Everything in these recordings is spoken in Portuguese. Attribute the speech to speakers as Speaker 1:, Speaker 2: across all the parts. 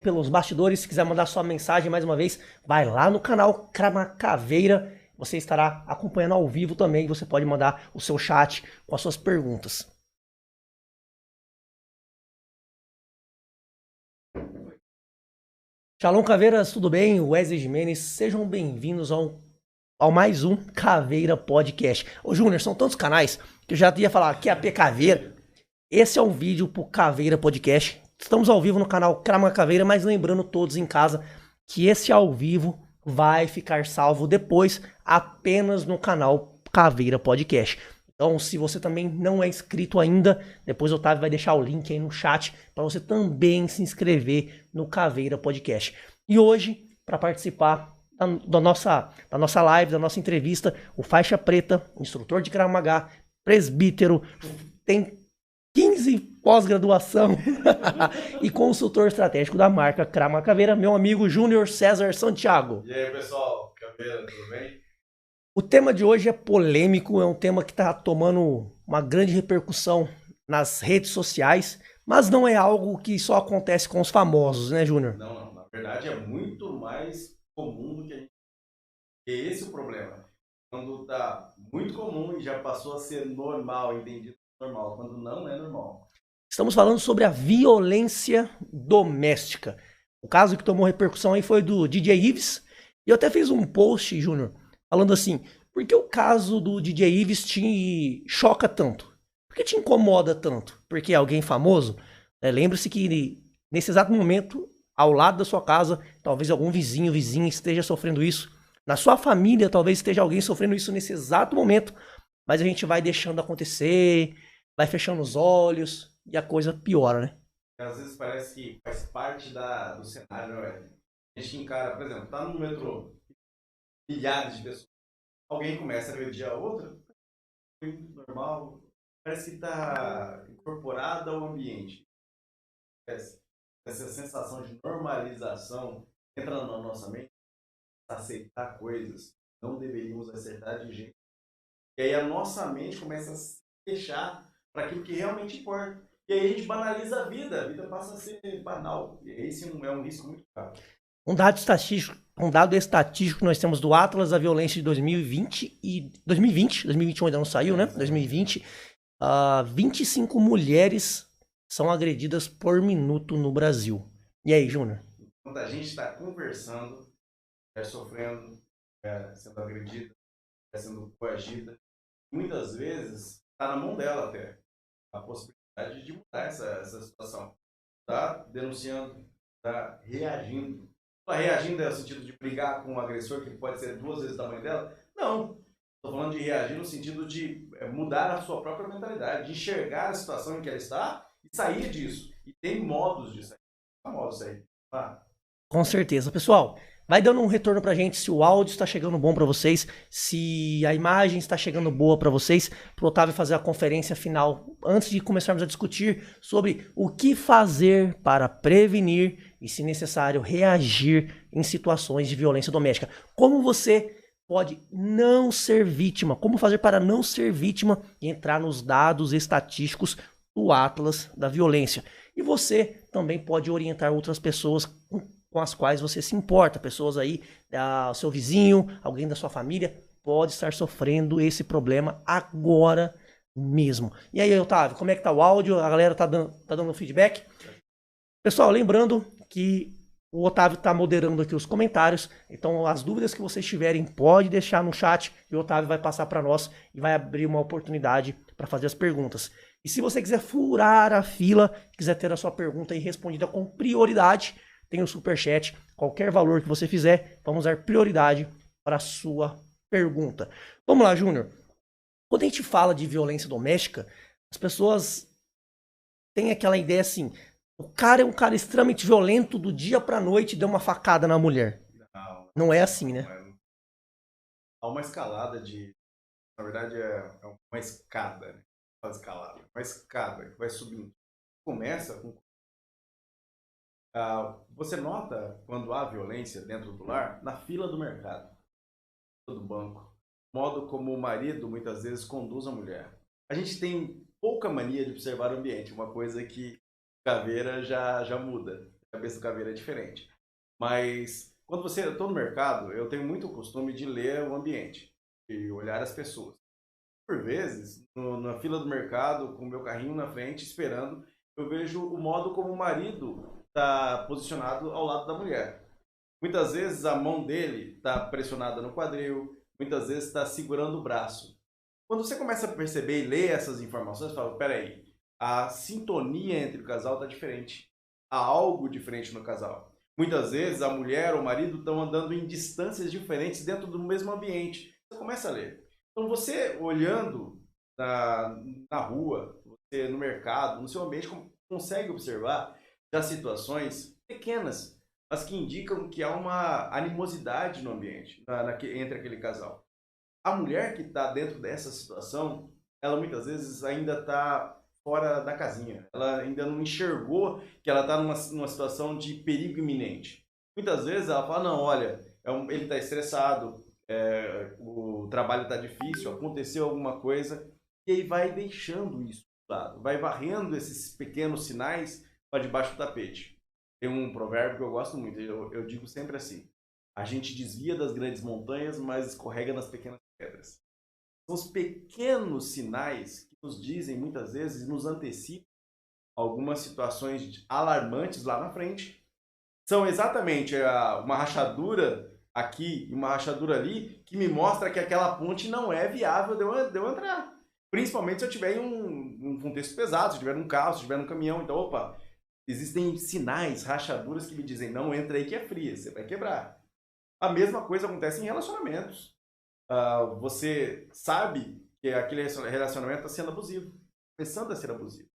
Speaker 1: pelos bastidores. Se quiser mandar sua mensagem mais uma vez, vai lá no canal Crama Caveira. Você estará acompanhando ao vivo também. Você pode mandar o seu chat com as suas perguntas. Shalom Caveiras, tudo bem? Wesley Jimenez, sejam bem-vindos ao mais um Caveira Podcast. Ô Júnior, são tantos canais que eu já ia falar que é a P Caveira. Esse é um vídeo pro Caveira Podcast. Estamos ao vivo no canal Crama Caveira, mas lembrando todos em casa que esse ao vivo vai ficar salvo depois apenas no canal Caveira Podcast. Então, se você também não é inscrito ainda, depois o Otávio vai deixar o link aí no chat para você também se inscrever no Caveira Podcast. E hoje, para participar da nossa live, da nossa entrevista, o faixa preta, instrutor de Krav Maga, presbítero, tem 15 pós-graduação e consultor estratégico da marca Krav Caveira, meu amigo Júnior César Santiago.
Speaker 2: E aí, pessoal, Caveira, tudo bem?
Speaker 1: O tema de hoje é polêmico, é um tema que está tomando uma grande repercussão nas redes sociais, mas não é algo que só acontece com os famosos, né, Júnior?
Speaker 2: Não, na verdade é muito mais comum do que a gente... E esse é o problema. Quando tá muito comum e já passou a ser normal, entendido normal, quando não é normal.
Speaker 1: Estamos falando sobre a violência doméstica. O caso que tomou repercussão aí foi do DJ Ives, e eu até fiz um post, Júnior, falando assim, por que o caso do DJ Ives te choca tanto? Por que te incomoda tanto? Porque é alguém famoso? Lembre-se que nesse exato momento, ao lado da sua casa, talvez algum vizinha esteja sofrendo isso. Na sua família, talvez esteja alguém sofrendo isso nesse exato momento. Mas a gente vai deixando acontecer, vai fechando os olhos e a coisa piora, né?
Speaker 2: Às vezes parece que faz parte do cenário, né? A gente encara, por exemplo, tá no metrô, milhares de pessoas. Alguém começa a agredir a outra, normal, parece que está incorporada ao ambiente. Essa sensação de normalização entra na nossa mente, aceitar coisas que não deveríamos aceitar de jeito. E aí a nossa mente começa a se fechar para aquilo que realmente importa. E aí a gente banaliza a vida passa a ser banal. E esse é um risco muito caro.
Speaker 1: Um dado estatístico que nós temos do Atlas da Violência de 2020 e 2021 ainda não saiu, né? 2020, 25 mulheres são agredidas por minuto no Brasil. E aí, Júnior?
Speaker 2: Quando a gente está conversando, sofrendo, sendo agredida, sendo coagida, muitas vezes está na mão dela até a possibilidade de mudar essa situação. Está denunciando, está reagindo. Está reagindo no sentido de brigar com o agressor, que pode ser 2 vezes o tamanho dela? Não. Estou falando de reagir no sentido de mudar a sua própria mentalidade, de enxergar a situação em que ela está e sair disso. E tem modos de sair. Há modos de sair.
Speaker 1: Com certeza. Pessoal, vai dando um retorno pra gente se o áudio está chegando bom pra vocês, se a imagem está chegando boa pra vocês, pro Otávio fazer a conferência final antes de começarmos a discutir sobre o que fazer para prevenir e, se necessário, reagir em situações de violência doméstica. Como você pode não ser vítima, como fazer para não ser vítima e entrar nos dados estatísticos do Atlas da Violência. E você também pode orientar outras pessoas com as quais você se importa, pessoas aí, seu vizinho, alguém da sua família, pode estar sofrendo esse problema agora mesmo. E aí, Otávio, como é que tá o áudio? A galera tá dando feedback? Pessoal, lembrando que o Otávio tá moderando aqui os comentários, então as dúvidas que vocês tiverem, pode deixar no chat e o Otávio vai passar para nós e vai abrir uma oportunidade para fazer as perguntas. E se você quiser furar a fila, quiser ter a sua pergunta aí respondida com prioridade, tem o superchat, qualquer valor que você fizer, vamos dar prioridade para a sua pergunta. Vamos lá, Júnior. Quando a gente fala de violência doméstica, as pessoas têm aquela ideia assim, o cara é um cara extremamente violento, do dia pra noite deu uma facada na mulher. Não é assim, né?
Speaker 2: Há uma escalada de... Na verdade, é uma escada, né? Uma escada que vai subindo. Começa com... você nota quando há violência dentro do lar na fila do mercado, do banco, o modo como o marido muitas vezes conduz a mulher. A gente tem pouca mania de observar o ambiente, uma coisa que Caveira já muda. cabeça do caveiro é diferente. Mas quando eu estou no mercado, eu tenho muito o costume de ler o ambiente e olhar as pessoas. Por vezes, na fila do mercado, com o meu carrinho na frente, esperando, eu vejo o modo como o marido está posicionado ao lado da mulher. Muitas vezes a mão dele está pressionada no quadril, muitas vezes está segurando o braço. Quando você começa a perceber e ler essas informações, você fala, peraí, a sintonia entre o casal está diferente. Há algo diferente no casal. Muitas vezes a mulher ou o marido estão andando em distâncias diferentes dentro do mesmo ambiente. Você começa a ler. Então você olhando na rua, você no mercado, no seu ambiente, consegue observar já situações pequenas, mas que indicam que há uma animosidade no ambiente, entre aquele casal. A mulher que está dentro dessa situação, ela muitas vezes ainda está fora da casinha. Ela ainda não enxergou que ela está numa situação de perigo iminente. Muitas vezes ela fala, não, olha, ele está estressado, o trabalho está difícil, aconteceu alguma coisa, e aí vai deixando isso de lado, vai varrendo esses pequenos sinais para debaixo do tapete. Tem um provérbio que eu gosto muito, eu digo sempre assim, a gente desvia das grandes montanhas, mas escorrega nas pequenas pedras. São os pequenos sinais que nos dizem, muitas vezes, nos antecipam algumas situações alarmantes lá na frente. São exatamente uma rachadura aqui e uma rachadura ali que me mostra que aquela ponte não é viável de eu entrar. Principalmente se eu tiver em um contexto pesado, se eu tiver num carro, se eu tiver num caminhão. Então, opa, existem sinais, rachaduras que me dizem, não entra aí que é fria, você vai quebrar. A mesma coisa acontece em relacionamentos. Você sabe que aquele relacionamento está sendo abusivo, começando a ser abusivo.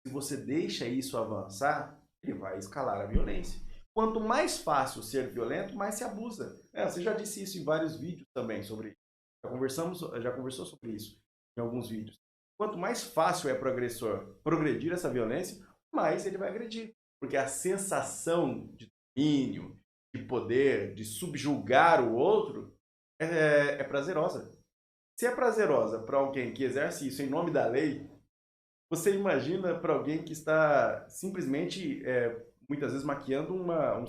Speaker 2: Se você deixa isso avançar, ele vai escalar a violência. Quanto mais fácil ser violento, mais se abusa. Você já disse isso em vários vídeos também sobre isso. Já conversou sobre isso em alguns vídeos. Quanto mais fácil é para o agressor progredir essa violência, mais ele vai agredir. Porque a sensação de domínio, de poder, de subjugar o outro é prazerosa. Se é prazerosa para alguém que exerce isso em nome da lei, você imagina para alguém que está simplesmente, muitas vezes, maquiando uma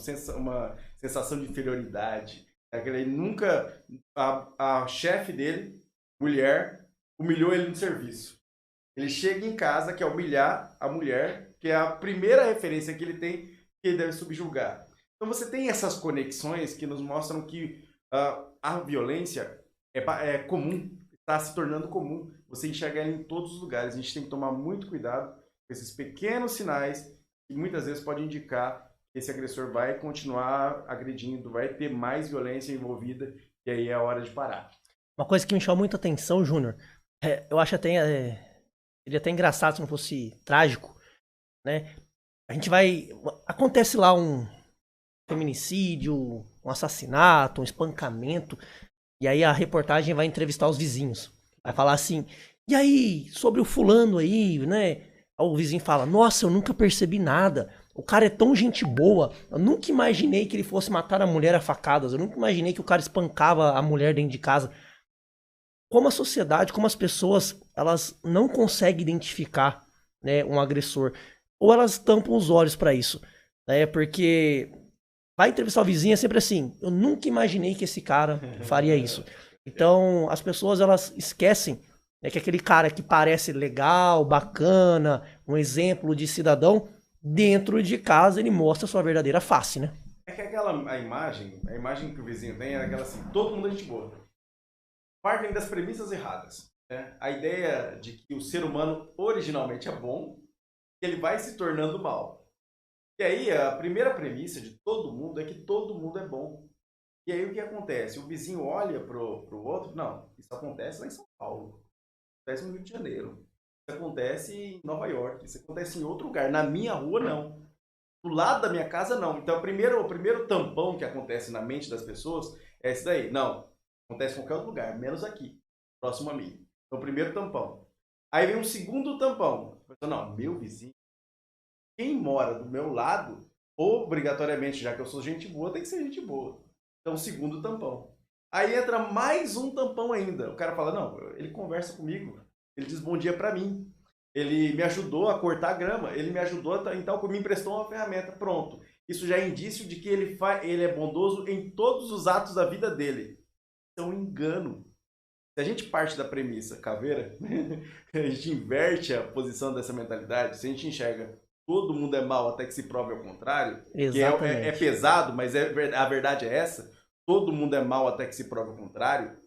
Speaker 2: sensação de inferioridade. Ele nunca... A chefe dele, mulher, humilhou ele no serviço. Ele chega em casa, quer humilhar a mulher, que é a primeira referência que ele tem, que ele deve subjugar. Então você tem essas conexões que nos mostram que a violência é comum, está se tornando comum. Você enxerga ela em todos os lugares. A gente tem que tomar muito cuidado com esses pequenos sinais que muitas vezes podem indicar que esse agressor vai continuar agredindo, vai ter mais violência envolvida e aí é a hora de parar.
Speaker 1: Uma coisa que me chamou muita atenção, Júnior, eu acho até seria até engraçado se não fosse trágico, né? A gente acontece lá um feminicídio, um assassinato, um espancamento, e aí a reportagem vai entrevistar os vizinhos. Vai falar assim, e aí, sobre o fulano aí, né? O vizinho fala, nossa, eu nunca percebi nada. O cara é tão gente boa. Eu nunca imaginei que ele fosse matar a mulher a facadas. Eu nunca imaginei que o cara espancava a mulher dentro de casa. Como a sociedade, como as pessoas, elas não conseguem identificar, né, um agressor. Ou elas tampam os olhos pra isso. Né? Porque vai entrevistar o vizinho é sempre assim, eu nunca imaginei que esse cara faria isso. Então, as pessoas, elas esquecem, né, que aquele cara que parece legal, bacana, um exemplo de cidadão, dentro de casa ele mostra a sua verdadeira face, né?
Speaker 2: É que a imagem que o vizinho tem é aquela assim, todo mundo é gente boa. Partem das premissas erradas. Né? A ideia de que o ser humano originalmente é bom, que ele vai se tornando mal. E aí, a primeira premissa de todo mundo é que todo mundo é bom. E aí, o que acontece? O vizinho olha pro outro, não, isso acontece lá em São Paulo, acontece no Rio de Janeiro, isso acontece em Nova York, isso acontece em outro lugar, na minha rua, não. Do lado da minha casa, não. Então, o primeiro tampão que acontece na mente das pessoas é esse daí. Não, acontece em qualquer outro lugar, menos aqui, próximo a mim. Então, o primeiro tampão. Aí vem um segundo tampão. Não, meu vizinho, quem mora do meu lado, obrigatoriamente, já que eu sou gente boa, tem que ser gente boa. Então, segundo tampão. Aí entra mais um tampão ainda. O cara fala, não, ele conversa comigo, ele diz bom dia pra mim, ele me ajudou a cortar a grama, ele me ajudou, então me emprestou uma ferramenta, pronto. isso já é indício de que ele é bondoso em todos os atos da vida dele. Isso é um engano. Se a gente parte da premissa caveira, a gente inverte a posição dessa mentalidade, se a gente enxerga todo mundo é mal até que se prove ao contrário, que é pesado, mas a verdade é essa, todo mundo é mal até que se prove ao contrário,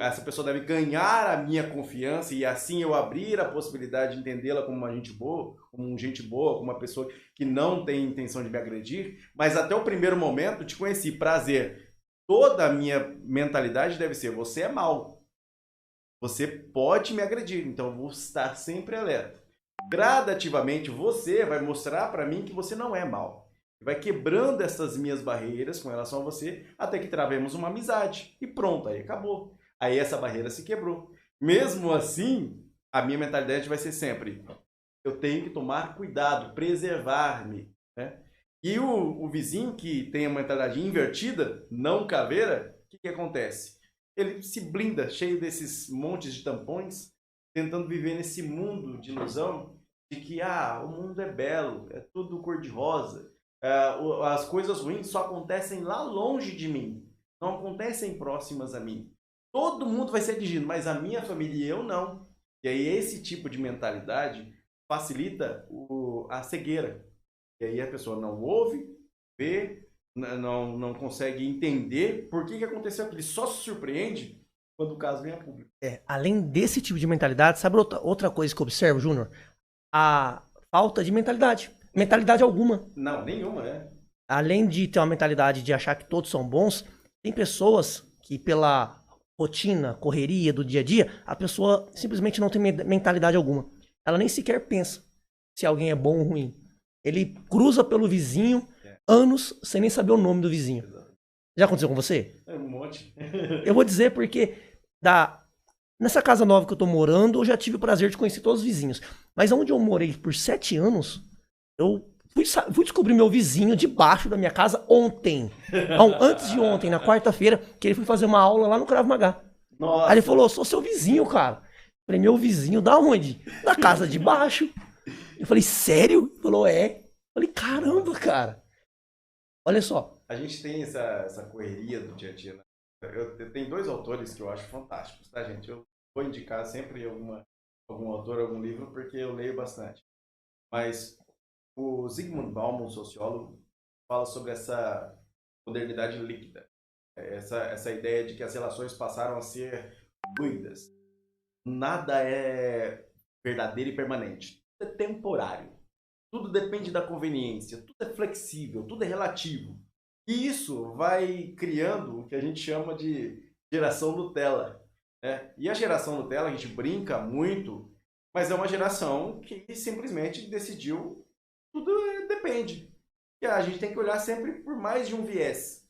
Speaker 2: essa pessoa deve ganhar a minha confiança e assim eu abrir a possibilidade de entendê-la como uma gente boa, como uma pessoa que não tem intenção de me agredir, mas até o primeiro momento te conheci, prazer. Toda a minha mentalidade deve ser, você é mal. Você pode me agredir, então eu vou estar sempre alerta. Gradativamente você vai mostrar para mim que você não é mal. Vai quebrando essas minhas barreiras com relação a você até que travemos uma amizade. E pronto, aí acabou. Aí essa barreira se quebrou. Mesmo assim, a minha mentalidade vai ser sempre, eu tenho que tomar cuidado, preservar-me, né? E o vizinho que tem a mentalidade invertida, não caveira, o que acontece? Ele se blinda, cheio desses montes de tampões, tentando viver nesse mundo de ilusão de que o mundo é belo, é tudo cor-de-rosa, as coisas ruins só acontecem lá longe de mim, não acontecem próximas a mim. Todo mundo vai ser atingido, mas a minha família e eu não. E aí esse tipo de mentalidade facilita a cegueira. E aí a pessoa não ouve, vê, não consegue entender por que aconteceu aquilo. Ele só se surpreende quando o caso vem a público.
Speaker 1: Além desse tipo de mentalidade, sabe outra coisa que eu observo, Júnior? A falta de mentalidade. Mentalidade alguma.
Speaker 2: Não, nenhuma, né?
Speaker 1: Além de ter uma mentalidade de achar que todos são bons, tem pessoas que pela rotina, correria do dia a dia, a pessoa simplesmente não tem mentalidade alguma. Ela nem sequer pensa se alguém é bom ou ruim. Ele cruza pelo vizinho anos sem nem saber o nome do vizinho. Já aconteceu com você?
Speaker 2: É um monte.
Speaker 1: Eu vou dizer porque nessa casa nova que eu tô morando, eu já tive o prazer de conhecer todos os vizinhos. Mas onde eu morei por 7 anos, eu fui descobrir meu vizinho debaixo da minha casa ontem. Não, antes de ontem, na quarta-feira, que ele foi fazer uma aula lá no Krav Maga.
Speaker 2: Nossa.
Speaker 1: Aí ele falou, sou seu vizinho, cara. Eu falei, meu vizinho da onde? Da casa de baixo. Eu falei, sério? Ele falou, é. Eu falei, caramba, cara. Olha só.
Speaker 2: A gente tem essa correria do dia a dia, né? Eu tenho 2 autores que eu acho fantásticos, tá, gente? Eu vou indicar sempre algum autor, algum livro, porque eu leio bastante. Mas o Zygmunt Bauman, um sociólogo, fala sobre essa modernidade líquida. Essa ideia de que as relações passaram a ser fluidas. Nada é verdadeiro e permanente. Tudo é temporário. Tudo depende da conveniência. Tudo é flexível. Tudo é relativo. E isso vai criando o que a gente chama de geração Nutella, né? E a geração Nutella, a gente brinca muito, mas é uma geração que simplesmente decidiu tudo depende. E a gente tem que olhar sempre por mais de um viés.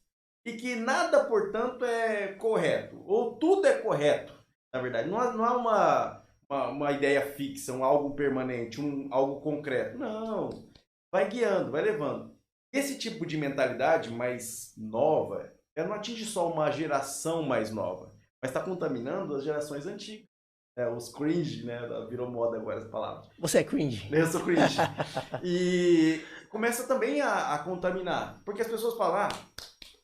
Speaker 2: E que nada, portanto, é correto. Ou tudo é correto, na verdade. Não há uma ideia fixa, algo permanente, algo concreto. Não. Vai guiando, vai levando. Esse tipo de mentalidade mais nova, ela não atinge só uma geração mais nova, mas está contaminando as gerações antigas. Os cringe, né? Virou moda agora essa palavra.
Speaker 1: Você é cringe?
Speaker 2: Eu sou cringe. E começa também a contaminar. Porque as pessoas falam,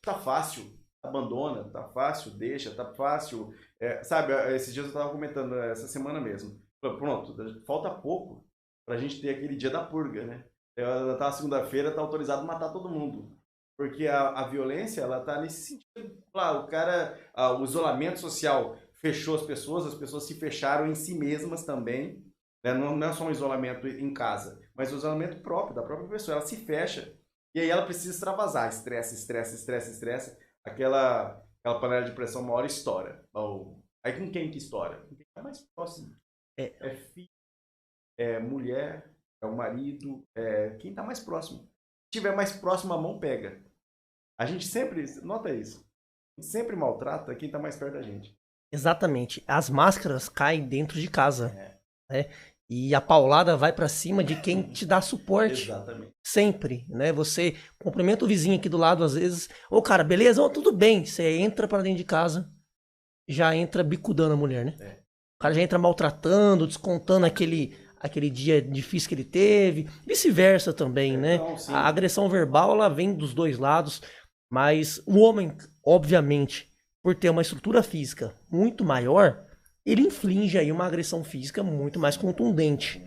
Speaker 2: tá fácil, abandona, tá fácil, deixa, tá fácil. Sabe, esses dias eu estava comentando, essa semana mesmo. Pronto, falta pouco pra gente ter aquele dia da purga, né? Tá segunda-feira, tá autorizado a matar todo mundo. Porque a violência, ela tá nesse sentido. Claro, o cara, o isolamento social fechou as pessoas se fecharam em si mesmas também. Né? Não é só um isolamento em casa, mas o isolamento próprio, da própria pessoa. Ela se fecha e aí ela precisa extravasar. Estresse. Aquela panela de pressão uma hora estoura. Aí com quem que estoura? Com quem tá mais próximo. É filho, é mulher, é o marido, quem tá mais próximo. Se tiver mais próximo, a mão pega. A gente sempre, nota isso, a gente sempre maltrata quem tá mais perto da gente.
Speaker 1: Exatamente. As máscaras caem dentro de casa. Né? E a paulada vai pra cima de quem te dá suporte.
Speaker 2: Exatamente.
Speaker 1: Sempre, né? Você cumprimenta o vizinho aqui do lado, às vezes. Ô, cara, beleza? Tudo bem. Você entra pra dentro de casa, já entra bicudando a mulher, né? O cara já entra maltratando, descontando aquele dia difícil que ele teve, vice-versa também, né?
Speaker 2: Então, sim.
Speaker 1: A agressão verbal, ela vem dos dois lados, mas o homem, obviamente, por ter uma estrutura física muito maior, ele inflige aí uma agressão física muito mais contundente,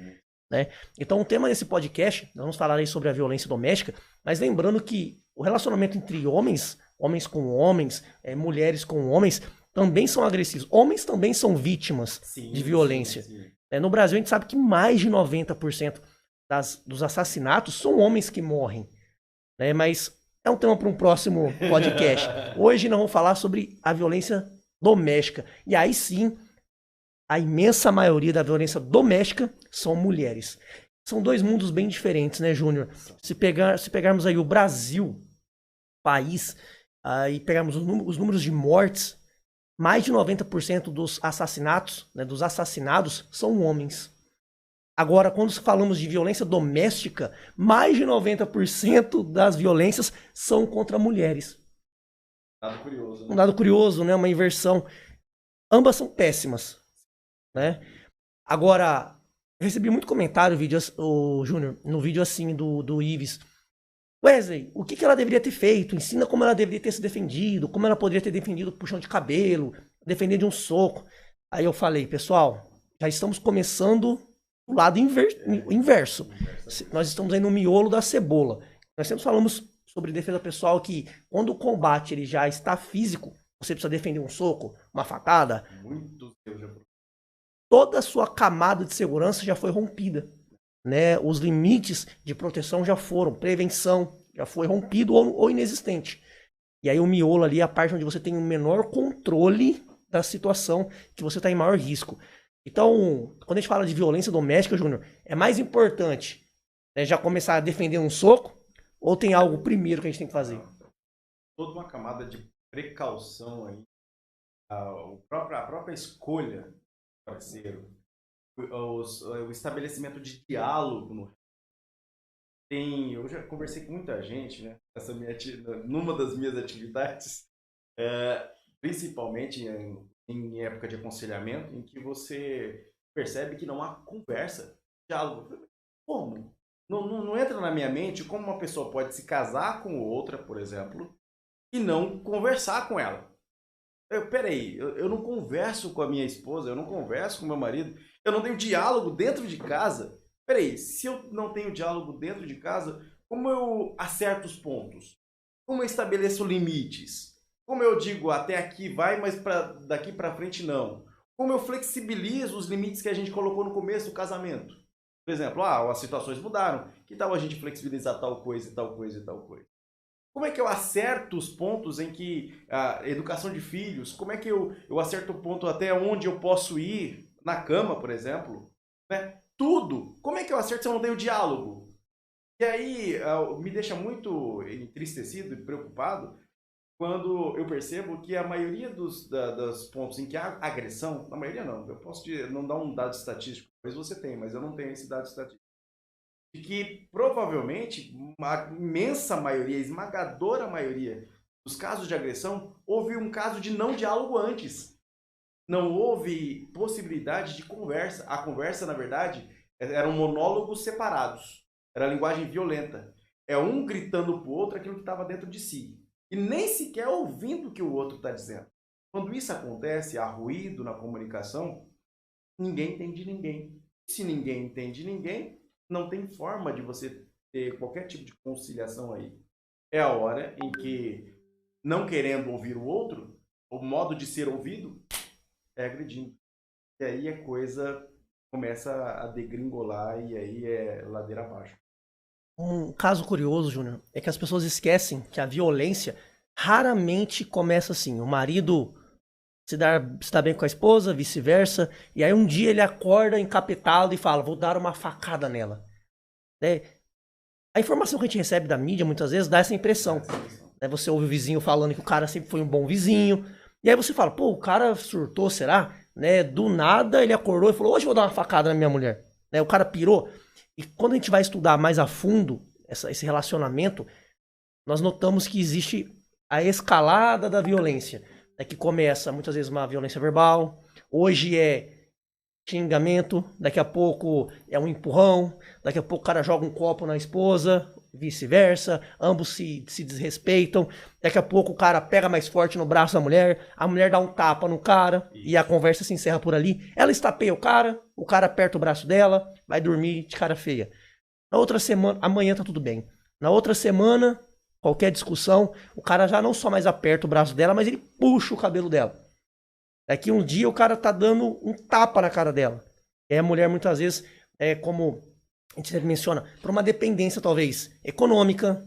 Speaker 1: né? Então o tema desse podcast, nós vamos falar aí sobre a violência doméstica, mas lembrando que o relacionamento entre homens, homens com homens, mulheres com homens, também são agressivos. Homens também são vítimas de violência.
Speaker 2: Sim.
Speaker 1: No Brasil, a gente sabe que mais de 90% dos assassinatos são homens que morrem, né? Mas é um tema para um próximo podcast. Hoje nós vamos falar sobre a violência doméstica. E aí sim, a imensa maioria da violência doméstica são mulheres. São dois mundos bem diferentes, né, Júnior? Se pegarmos aí o Brasil, país, e pegarmos os números de mortes, mais de 90% dos assassinatos, né, dos assassinados, são homens. Agora, quando falamos de violência doméstica, mais de 90% das violências são contra mulheres.
Speaker 2: Dado curioso, né?
Speaker 1: Um dado curioso, né? Uma inversão. Ambas são péssimas, né? Agora, eu recebi muito comentário, Júnior, no vídeo assim do Ives. Wesley, o que ela deveria ter feito? Ensina como ela deveria ter se defendido, como ela poderia ter defendido o puxão de cabelo, defender de um soco. Aí eu falei, pessoal, já estamos começando do lado inverso. Nós estamos aí no miolo da cebola. Nós sempre falamos sobre defesa pessoal que quando o combate ele já está físico, você precisa defender um soco, uma facada. Toda a sua camada de segurança já foi rompida, né? Os limites de proteção já foram, prevenção já foi rompido ou inexistente. E aí o miolo ali é a parte onde você tem o menor controle da situação, que você está em maior risco. Então, quando a gente fala de violência doméstica, Júnior, é mais importante, né, já começar a defender um soco ou tem algo primeiro que a gente tem que fazer?
Speaker 2: Toda uma camada de precaução aí, a própria escolha do parceiro, o estabelecimento de diálogo. Eu já conversei com muita gente, né, numa das minhas atividades, principalmente em época de aconselhamento, em que você percebe que não há conversa, diálogo. Como? Não entra na minha mente como uma pessoa pode se casar com outra, por exemplo, e não conversar com ela. Peraí, eu não converso com a minha esposa, eu não converso com o meu marido, eu não tenho diálogo dentro de casa. Peraí, se eu não tenho diálogo dentro de casa, como eu acerto os pontos? Como eu estabeleço limites? Como eu digo, até aqui vai, mas daqui para frente não? Como eu flexibilizo os limites que a gente colocou no começo do casamento? Por exemplo, as situações mudaram. Que tal a gente flexibilizar tal coisa e tal coisa e tal coisa? Como é que eu acerto os pontos em que a educação de filhos, como é que eu acerto o ponto até onde eu posso ir na cama, por exemplo? Né? Tudo. Como é que eu acerto se eu não tenho diálogo? E aí me deixa muito entristecido e preocupado quando eu percebo que a maioria dos pontos em que há agressão, na maioria não, eu posso não dar um dado estatístico, talvez você tenha, mas eu não tenho esse dado estatístico, de que provavelmente a imensa maioria, a esmagadora maioria dos casos de agressão, houve um caso de não diálogo antes. Não houve possibilidade de conversa. A conversa, na verdade, eram monólogos separados. Era linguagem violenta. É um gritando para o outro aquilo que estava dentro de si. E nem sequer ouvindo o que o outro está dizendo. Quando isso acontece, há ruído na comunicação, ninguém entende ninguém. Se ninguém entende ninguém, não tem forma de você ter qualquer tipo de conciliação aí. É a hora em que, não querendo ouvir o outro, o modo de ser ouvido é agredindo. E aí a coisa começa a degringolar e aí é ladeira abaixo.
Speaker 1: Um caso curioso, Júnior, é que as pessoas esquecem que a violência raramente começa assim. O marido se dá bem com a esposa, vice-versa, e aí um dia ele acorda encapetado e fala, vou dar uma facada nela. Né? A informação que a gente recebe da mídia muitas vezes dá essa impressão. Né? Você ouve o vizinho falando que o cara sempre foi um bom vizinho, e aí você fala, pô, o cara surtou, será? Né? Do nada ele acordou e falou, hoje eu vou dar uma facada na minha mulher. Né? O cara pirou. E quando a gente vai estudar mais a fundo esse relacionamento, nós notamos que existe a escalada da violência, né, que começa muitas vezes uma violência verbal, hoje é xingamento, daqui a pouco é um empurrão, daqui a pouco o cara joga um copo na esposa, vice-versa, ambos se desrespeitam, daqui a pouco o cara pega mais forte no braço da mulher, a mulher dá um tapa no cara e a conversa se encerra por ali. Ela estapeia o cara aperta o braço dela, vai dormir de cara feia. Na outra semana, amanhã tá tudo bem. Na outra semana, qualquer discussão, o cara já não só mais aperta o braço dela, mas ele puxa o cabelo dela. Daqui um dia o cara tá dando um tapa na cara dela. E a mulher muitas vezes, como a gente sempre menciona, por uma dependência talvez econômica,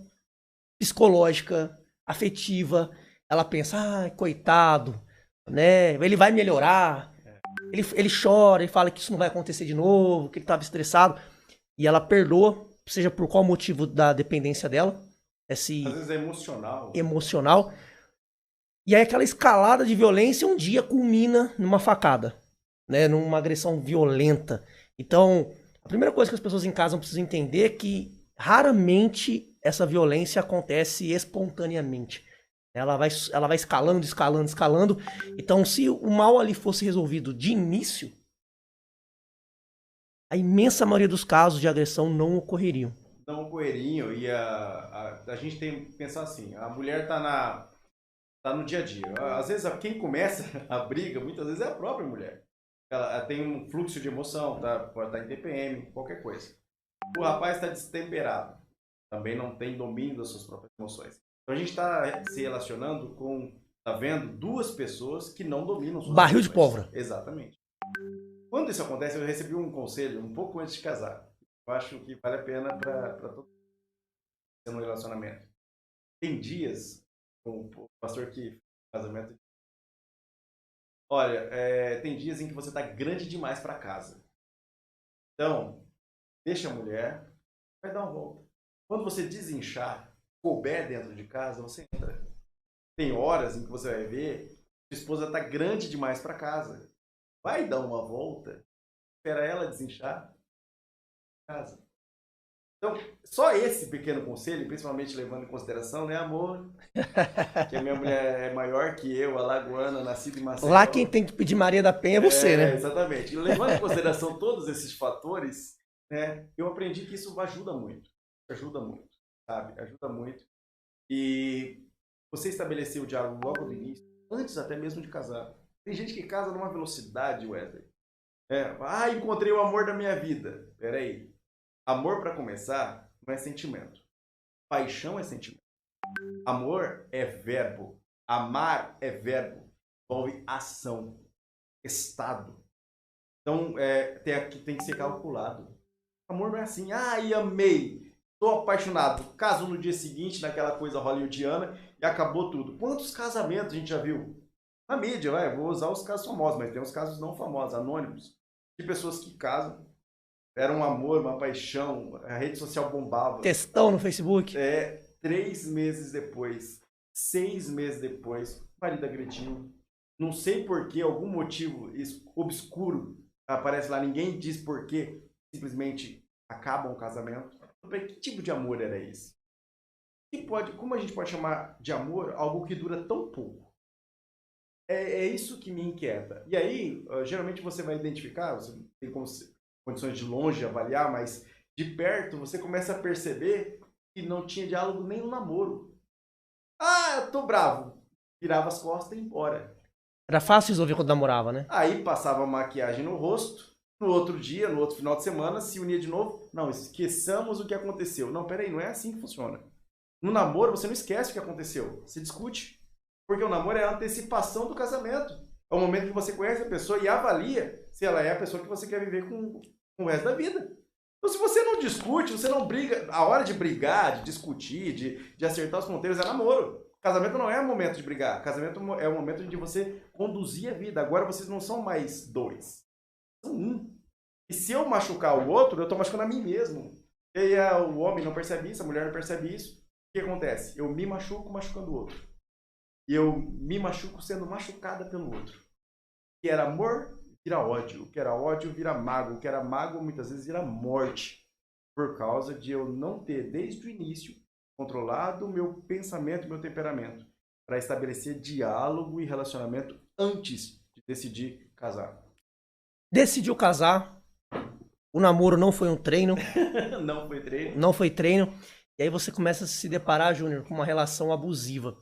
Speaker 1: psicológica, afetiva, ela pensa, coitado, né? Ele vai melhorar. Ele chora e fala que isso não vai acontecer de novo, que ele estava estressado. E ela perdoa, seja por qual motivo da dependência dela.
Speaker 2: Às vezes é emocional.
Speaker 1: Emocional. E aí aquela escalada de violência um dia culmina numa facada, né? Numa agressão violenta. Então, a primeira coisa que as pessoas em casa precisam entender é que raramente essa violência acontece espontaneamente. Ela vai escalando, escalando, escalando. Então, se o mal ali fosse resolvido de início, a imensa maioria dos casos de agressão não ocorreriam.
Speaker 2: Não ocorreriam. E a gente tem que pensar assim, a mulher tá no dia a dia. Às vezes, quem começa a briga, muitas vezes é a própria mulher. Ela tem um fluxo de emoção, pode estar em TPM, qualquer coisa. O rapaz está destemperado, também não tem domínio das suas próprias emoções. Então a gente está se relacionando com, tá vendo, duas pessoas que não dominam suas
Speaker 1: Barril
Speaker 2: emoções.
Speaker 1: de pólvora.
Speaker 2: Exatamente. Quando isso acontece, eu recebi um conselho um pouco antes de casar. Eu acho que vale a pena para todo mundo no relacionamento. Tem dias, o pastor que casamento, olha, tem dias em que você está grande demais para casa. Então, deixa a mulher, vai dar uma volta. Quando você desinchar, couber dentro de casa, você entra. Tem horas em que você vai ver que a esposa está grande demais para casa. Vai dar uma volta, espera ela desinchar, casa. Então, só esse pequeno conselho, principalmente levando em consideração, né, amor? Que a minha mulher é maior que eu, alagoana, nascida em Maceió.
Speaker 1: Lá quem tem que pedir Maria da Penha é você, né?
Speaker 2: Exatamente. E levando em consideração todos esses fatores, né, eu aprendi que isso ajuda muito. Ajuda muito, sabe? Ajuda muito. E você estabelecer o diálogo logo no início, antes até mesmo de casar. Tem gente que casa numa velocidade, Wesley. Encontrei o amor da minha vida. Peraí. Amor, para começar, não é sentimento. Paixão é sentimento. Amor é verbo. Amar é verbo. Envolve ação, estado. Então, tem que ser calculado. Amor não é assim, amei, estou apaixonado, caso no dia seguinte, naquela coisa hollywoodiana, e acabou tudo. Quantos casamentos a gente já viu? Na mídia, vou usar os casos famosos, mas tem os casos não famosos, anônimos, de pessoas que casam. Era um amor, uma paixão, a rede social bombava.
Speaker 1: Textão no Facebook.
Speaker 2: 3 meses depois, 6 meses depois, o marido agrediu. Não sei por que, algum motivo obscuro aparece lá, ninguém diz por que, simplesmente acabam o casamento. Que tipo de amor era esse? Como a gente pode chamar de amor algo que dura tão pouco? É isso que me inquieta. E aí, geralmente você vai identificar, você tem condições de longe avaliar, mas de perto você começa a perceber que não tinha diálogo nem no namoro. Eu tô bravo. Virava as costas e ia embora.
Speaker 1: Era fácil resolver quando namorava, né?
Speaker 2: Aí passava maquiagem no rosto, no outro dia, no outro final de semana, se unia de novo. Não, esqueçamos o que aconteceu. Não, peraí, não é assim que funciona. No namoro você não esquece o que aconteceu, você discute. Porque o namoro é a antecipação do casamento. É o momento que você conhece a pessoa e avalia se ela é a pessoa que você quer viver com o resto da vida. Então, se você não discute, você não briga, a hora de brigar, de discutir, de acertar os ponteiros é namoro. Casamento não é o momento de brigar. Casamento é o momento de você conduzir a vida. Agora vocês não são mais 2. São 1. E se eu machucar o outro, eu estou machucando a mim mesmo. E aí o homem não percebe isso, a mulher não percebe isso. O que acontece? Eu me machuco machucando o outro. E eu me machuco sendo machucada pelo outro. O que era amor, vira ódio. O que era ódio, vira mágoa. O que era mágoa, muitas vezes, vira morte. Por causa de eu não ter, desde o início, controlado o meu pensamento e meu temperamento para estabelecer diálogo e relacionamento antes de decidir casar.
Speaker 1: Decidiu casar, o namoro não foi um treino,
Speaker 2: Não foi treino.
Speaker 1: não foi treino, e aí você começa a se deparar, Júnior, com uma relação abusiva.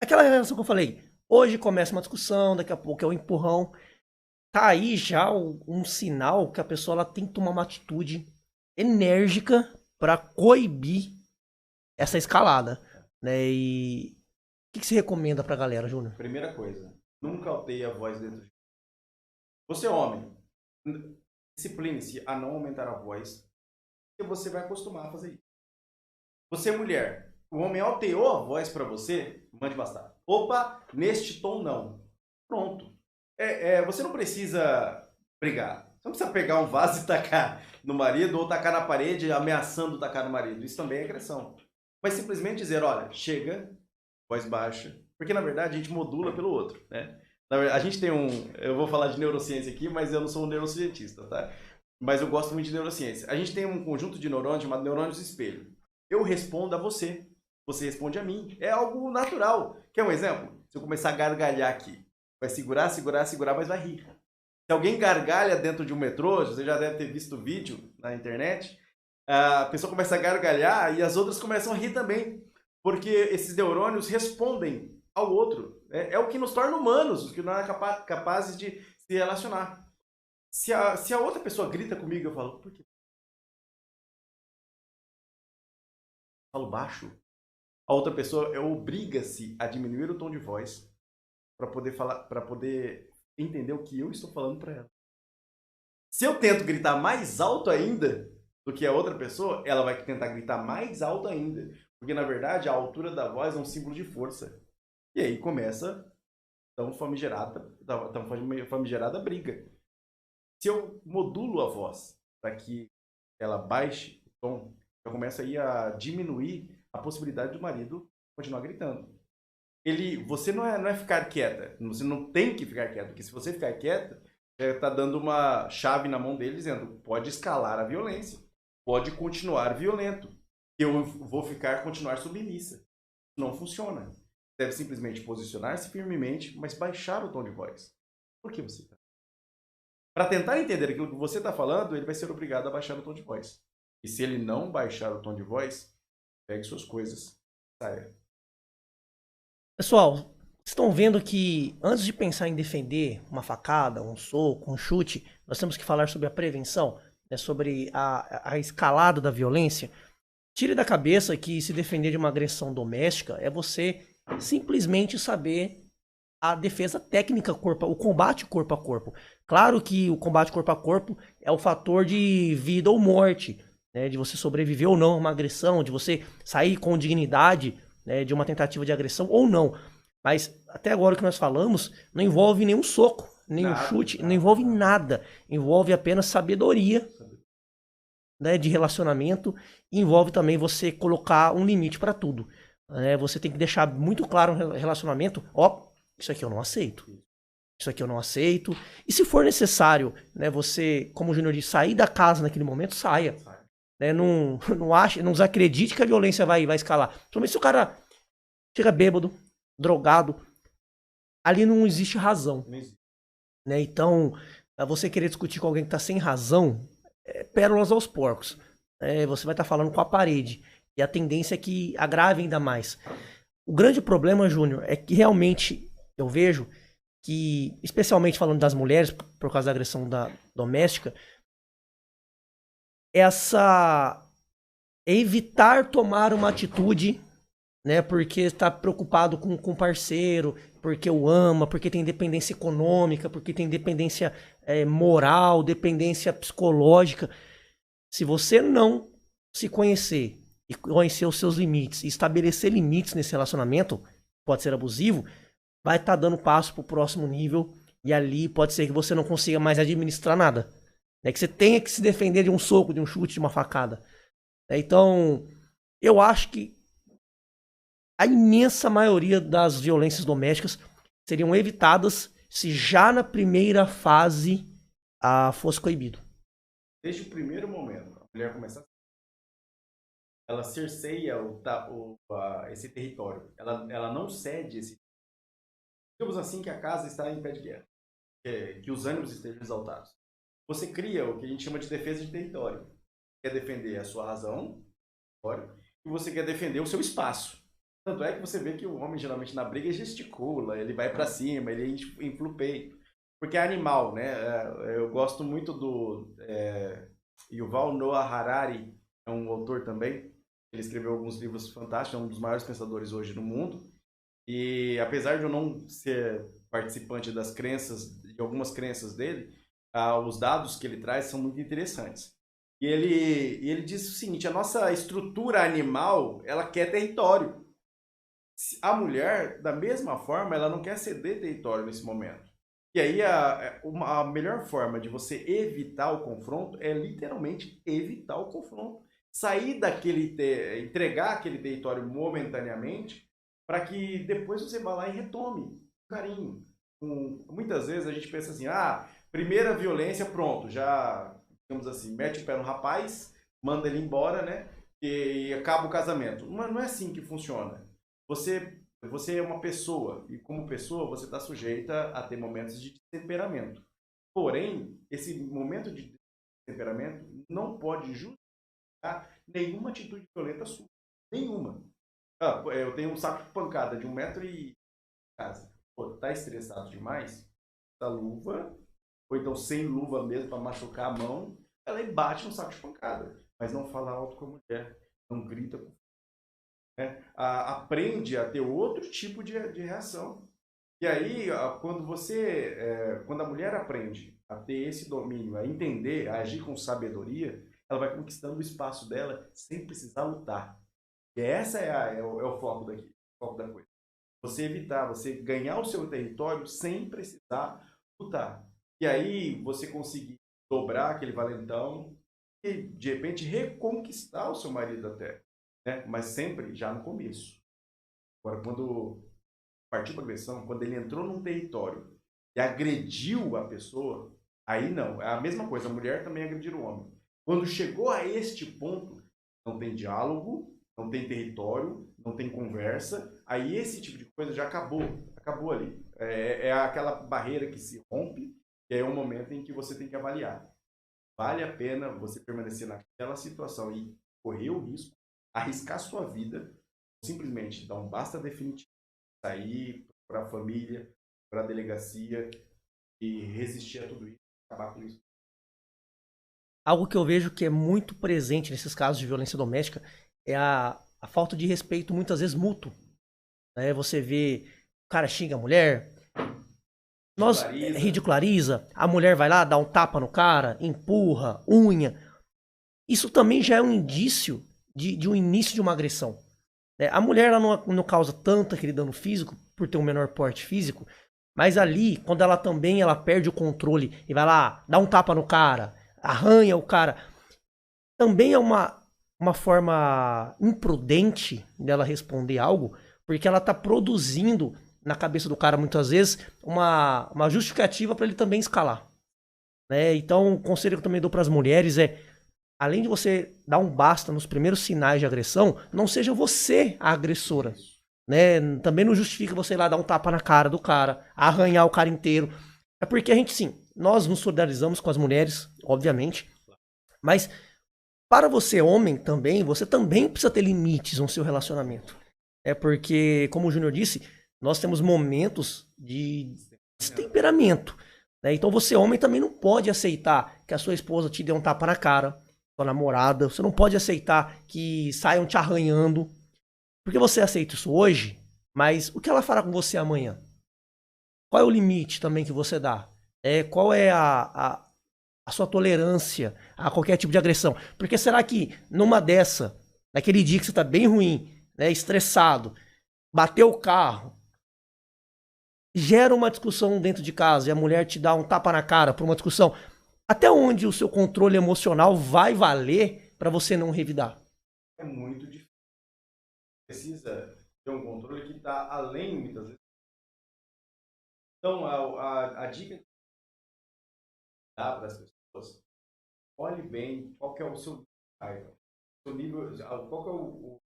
Speaker 1: Aquela relação que eu falei, hoje começa uma discussão, daqui a pouco é um empurrão. Tá aí já um sinal que a pessoa ela tem que tomar uma atitude enérgica para coibir essa escalada, né? E o que você recomenda pra galera, Júnior?
Speaker 2: Primeira coisa, nunca alteie a voz dentro de você. É homem, discipline-se a não aumentar a voz, e você vai acostumar a fazer isso. Você, mulher, o homem alteou a voz para você, mande bastar. Opa, neste tom não. Pronto. Você não precisa brigar. Você não precisa pegar um vaso e tacar no marido ou tacar na parede ameaçando tacar no marido. Isso também é agressão. Mas simplesmente dizer, olha, chega, voz baixa. Porque, na verdade, a gente modula pelo outro, né? A gente tem eu vou falar de neurociência aqui, mas eu não sou um neurocientista, tá? Mas eu gosto muito de neurociência. A gente tem um conjunto de neurônios chamado neurônios espelho. Eu respondo a você, você responde a mim. É algo natural. Quer um exemplo? Se eu começar a gargalhar aqui, vai segurar, segurar, segurar, mas vai rir. Se alguém gargalha dentro de um metrô, você já deve ter visto vídeo na internet, a pessoa começa a gargalhar e as outras começam a rir também. Porque esses neurônios respondem ao outro. É o que nos torna humanos, os que não é capazes de se relacionar. Se a outra pessoa grita comigo, eu falo, por quê? Eu falo baixo. A outra pessoa obriga-se a diminuir o tom de voz para poder falar, para poder entender o que eu estou falando para ela. Se eu tento gritar mais alto ainda do que a outra pessoa, ela vai tentar gritar mais alto ainda. Porque, na verdade, a altura da voz é um símbolo de força. E aí começa tão famigerada briga. Se eu modulo a voz para que ela baixe o tom, eu começo aí a diminuir a possibilidade do marido continuar gritando. Você não é ficar quieta. Você não tem que ficar quieta. Porque se você ficar quieta, está dando uma chave na mão dele dizendo pode escalar a violência. Pode continuar violento. Eu vou continuar submissa. Não funciona. Deve simplesmente posicionar-se firmemente, mas baixar o tom de voz. Por que você está? Para tentar entender aquilo que você está falando, ele vai ser obrigado a baixar o tom de voz. E se ele não baixar o tom de voz, pegue suas coisas, saia.
Speaker 1: Pessoal, estão vendo que antes de pensar em defender uma facada, um soco, um chute, nós temos que falar sobre a prevenção, né, sobre a escalada da violência. Tire da cabeça que se defender de uma agressão doméstica é você simplesmente saber a defesa técnica, o combate corpo a corpo. Claro que o combate corpo a corpo é o fator de vida ou morte, né, de você sobreviver ou não a uma agressão, de você sair com dignidade, né, de uma tentativa de agressão ou não. Mas até agora o que nós falamos não envolve nenhum soco, nenhum chute, não envolve nada. Envolve apenas sabedoria, né, de relacionamento, e envolve também você colocar um limite para tudo. Né? Você tem que deixar muito claro no relacionamento, ó, isso aqui eu não aceito. Isso aqui eu não aceito. E se for necessário, né, você, como o Júnior disse, sair da casa naquele momento, saia. Né? Não desacredite que a violência vai escalar. Principalmente se o cara chega bêbado, drogado, ali não existe razão. Né? Então, você querer discutir com alguém que tá sem razão, pérolas aos porcos. Você vai estar falando com a parede. E a tendência é que agrave ainda mais. O grande problema, Júnior, é que realmente eu vejo que, especialmente falando das mulheres, por causa da agressão doméstica, evitar tomar uma atitude, né, porque está preocupado com o parceiro, porque o ama, porque tem dependência econômica, porque tem dependência moral, dependência psicológica. Se você não se conhecer e conhecer os seus limites e estabelecer limites nesse relacionamento, pode ser abusivo, vai estar dando passo para o próximo nível e ali pode ser que você não consiga mais administrar nada. É que você tenha que se defender de um soco, de um chute, de uma facada. Então, eu acho que a imensa maioria das violências domésticas seriam evitadas se já na primeira fase fosse coibido.
Speaker 2: Desde o primeiro momento, a mulher começa ela cerceia esse território. Ela não cede esse. Digamos assim que a casa está em pé de guerra. Que os ânimos estejam exaltados. você cria o que a gente chama de defesa de território. Quer defender a sua razão, e você quer defender o seu espaço. Tanto é que você vê que o homem geralmente na briga gesticula, ele vai para cima, ele infla o peito. Porque é animal, né? Eu gosto muito do Yuval Noah Harari, é um autor também. Ele escreveu alguns livros fantásticos, é um dos maiores pensadores hoje no mundo. E apesar de eu não ser participante das crenças, de algumas crenças dele, os dados que ele traz são muito interessantes. E ele diz o seguinte: a nossa estrutura animal, ela quer território. A mulher, da mesma forma, ela não quer ceder território nesse momento. E aí a melhor forma de você evitar o confronto é literalmente evitar o confronto. Sair daquele, entregar aquele território momentaneamente, para que depois você vá lá e retome com carinho. Muitas vezes a gente pensa assim, primeira violência, pronto, já, digamos assim, mete o pé no rapaz, manda ele embora, né? E acaba o casamento. Mas não é assim que funciona. Você é uma pessoa, e como pessoa você está sujeita a ter momentos de temperamento. Porém, esse momento de temperamento não pode justificar nenhuma atitude violenta sua. Nenhuma. Eu tenho um saco de pancada de 1 metro e casa. Pô, tá estressado demais? Da luva, ou então sem luva mesmo para machucar a mão, ela bate no saco de pancada. Mas não fala alto com a mulher, não grita com, né? Aprende a ter outro tipo de reação. E aí, quando a mulher aprende a ter esse domínio, a entender, a agir com sabedoria, ela vai conquistando o espaço dela sem precisar lutar. E essa é o foco daqui, o foco da coisa. Você evitar, você ganhar o seu território sem precisar lutar. E aí você conseguir dobrar aquele valentão e, de repente, reconquistar o seu marido até. Né? Mas sempre já no começo. Agora, quando partiu para agressão, quando ele entrou num território e agrediu a pessoa, aí não. É a mesma coisa, a mulher também agrediu o homem. Quando chegou a este ponto, não tem diálogo, não tem território, não tem conversa, aí esse tipo de coisa já acabou ali. É aquela barreira que se rompe, e é o momento em que você tem que avaliar. Vale a pena você permanecer naquela situação e correr o risco, arriscar sua vida, simplesmente dar um basta definitivo, sair para a família, para a delegacia e resistir a tudo isso, acabar com isso.
Speaker 1: Algo que eu vejo que é muito presente nesses casos de violência doméstica é a falta de respeito, muitas vezes mútuo. Né? Você vê, o cara xinga a mulher, ridiculariza, a mulher vai lá, dá um tapa no cara, empurra, unha. Isso também já é um indício de um início de uma agressão. Né? A mulher ela não causa tanto aquele dano físico por ter um menor porte físico, mas ali, quando ela também ela perde o controle e vai lá, dá um tapa no cara, arranha o cara, também é uma forma imprudente dela responder algo, porque ela tá produzindo na cabeça do cara, muitas vezes, uma justificativa para ele também escalar. Né? Então, o conselho que eu também dou para as mulheres é, além de você dar um basta nos primeiros sinais de agressão, não seja você a agressora. Né? Também não justifica você ir lá dar um tapa na cara do cara, arranhar o cara inteiro. É porque a gente, sim, nós nos solidarizamos com as mulheres, obviamente, mas para você, homem, também, você também precisa ter limites no seu relacionamento. É porque, como o Júnior disse, nós temos momentos de destemperamento. Né? Então você, homem, também não pode aceitar que a sua esposa te dê um tapa na cara, sua namorada. Você não pode aceitar que saiam te arranhando. Porque você aceita isso hoje, mas o que ela fará com você amanhã? Qual é o limite também que você dá? Qual é a sua tolerância a qualquer tipo de agressão? Porque será que numa dessa, naquele dia que você tá bem ruim, né, estressado, bateu o carro, gera uma discussão dentro de casa e a mulher te dá um tapa na cara por uma discussão, até onde o seu controle emocional vai valer para você não revidar?
Speaker 2: É muito difícil. Precisa ter um controle que está além, muitas vezes. Então, a dica que dá para as pessoas: olhe bem qual que é o seu nível de raiva. Qual que é o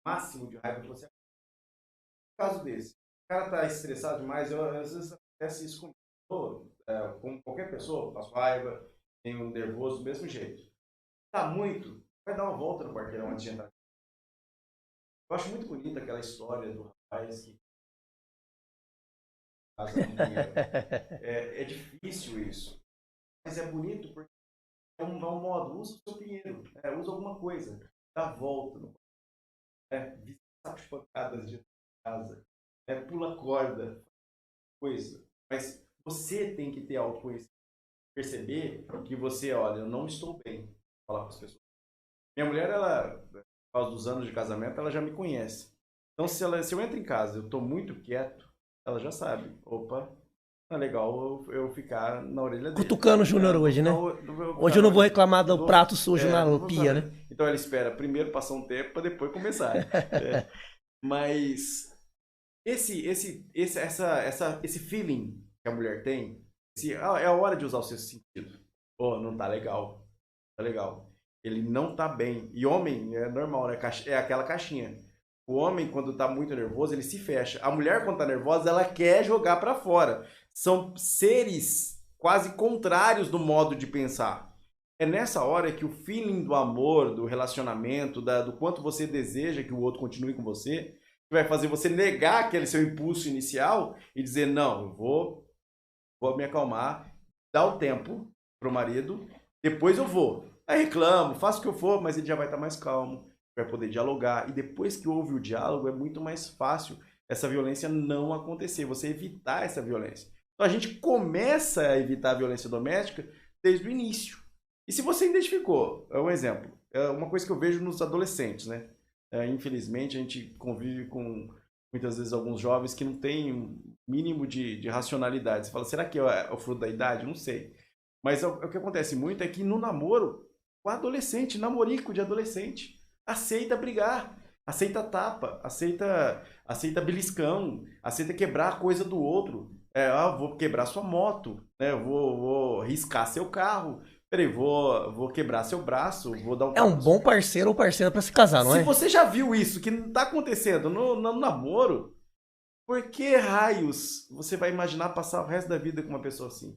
Speaker 2: máximo de raiva que você. No caso desse, o cara está estressado demais, às vezes acontece isso comigo. Com qualquer pessoa, passo raiva, tem um nervoso do mesmo jeito. Tá muito, vai dar uma volta no quarteirão antes de entrar. Eu acho muito bonita aquela história do rapaz que casa com dinheiro. É difícil isso, mas é bonito porque é um modo, usa o seu dinheiro, usa alguma coisa, dá volta, visita pancadas de casa, pula corda, coisa. Mas você tem que ter autoconhecimento, perceber que você, olha, eu não estou bem, falar com as pessoas. Minha mulher, ela, por causa dos anos de casamento, ela já me conhece. Então, se eu entro em casa, eu estou muito quieto, ela já sabe. Opa, é legal eu ficar na orelha dele.
Speaker 1: Cutucando o Júnior hoje, né? Hoje eu não vou reclamar do prato sujo na pia, né?
Speaker 2: Então ela espera primeiro passar um tempo para depois começar. Mas esse feeling que a mulher tem, é a hora de usar o seu sentido. Não tá legal. Tá legal. Ele não tá bem. E homem é normal, né? É aquela caixinha. O homem, quando tá muito nervoso, ele se fecha. A mulher, quando tá nervosa, ela quer jogar para fora. São seres quase contrários do modo de pensar. É nessa hora que o feeling do amor, do relacionamento, do quanto você deseja que o outro continue com você, que vai fazer você negar aquele seu impulso inicial e dizer, não, eu vou me acalmar, dar o tempo pro marido, depois eu vou. Aí reclamo, faço o que eu for, mas ele já vai estar mais calmo, vai poder dialogar. E depois que houve o diálogo, é muito mais fácil essa violência não acontecer, você evitar essa violência. Então a gente começa a evitar a violência doméstica desde o início. E se você identificou, é um exemplo, é uma coisa que eu vejo nos adolescentes, né? Infelizmente a gente convive com muitas vezes alguns jovens que não têm um mínimo de racionalidade. Você fala, será que é o fruto da idade? Não sei. Mas o que acontece muito é que no namoro, o adolescente, namorico de adolescente, aceita brigar, aceita tapa, aceita beliscão, aceita quebrar a coisa do outro. Vou quebrar sua moto, né? Vou riscar seu carro. Peraí, vou quebrar seu braço, vou dar um...
Speaker 1: É um bom parceiro ou parceira pra se casar, não é?
Speaker 2: Se você já viu isso, que não tá acontecendo no namoro, por que raios você vai imaginar passar o resto da vida com uma pessoa assim?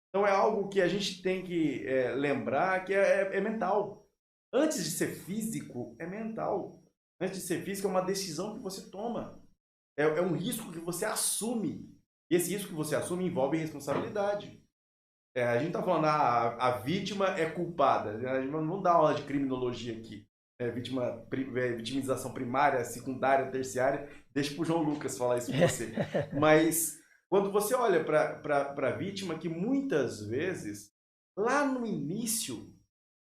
Speaker 2: Então é algo que a gente tem que lembrar que é mental. Antes de ser físico, é mental. Antes de ser físico, é uma decisão que você toma. É um risco que você assume. E esse risco que você assume envolve responsabilidade. A gente tá falando, a vítima é culpada. A gente não dá aula de criminologia aqui. Vitimização primária, secundária, terciária. Deixa pro João Lucas falar isso com você. Mas quando você olha para a vítima, que muitas vezes, lá no início,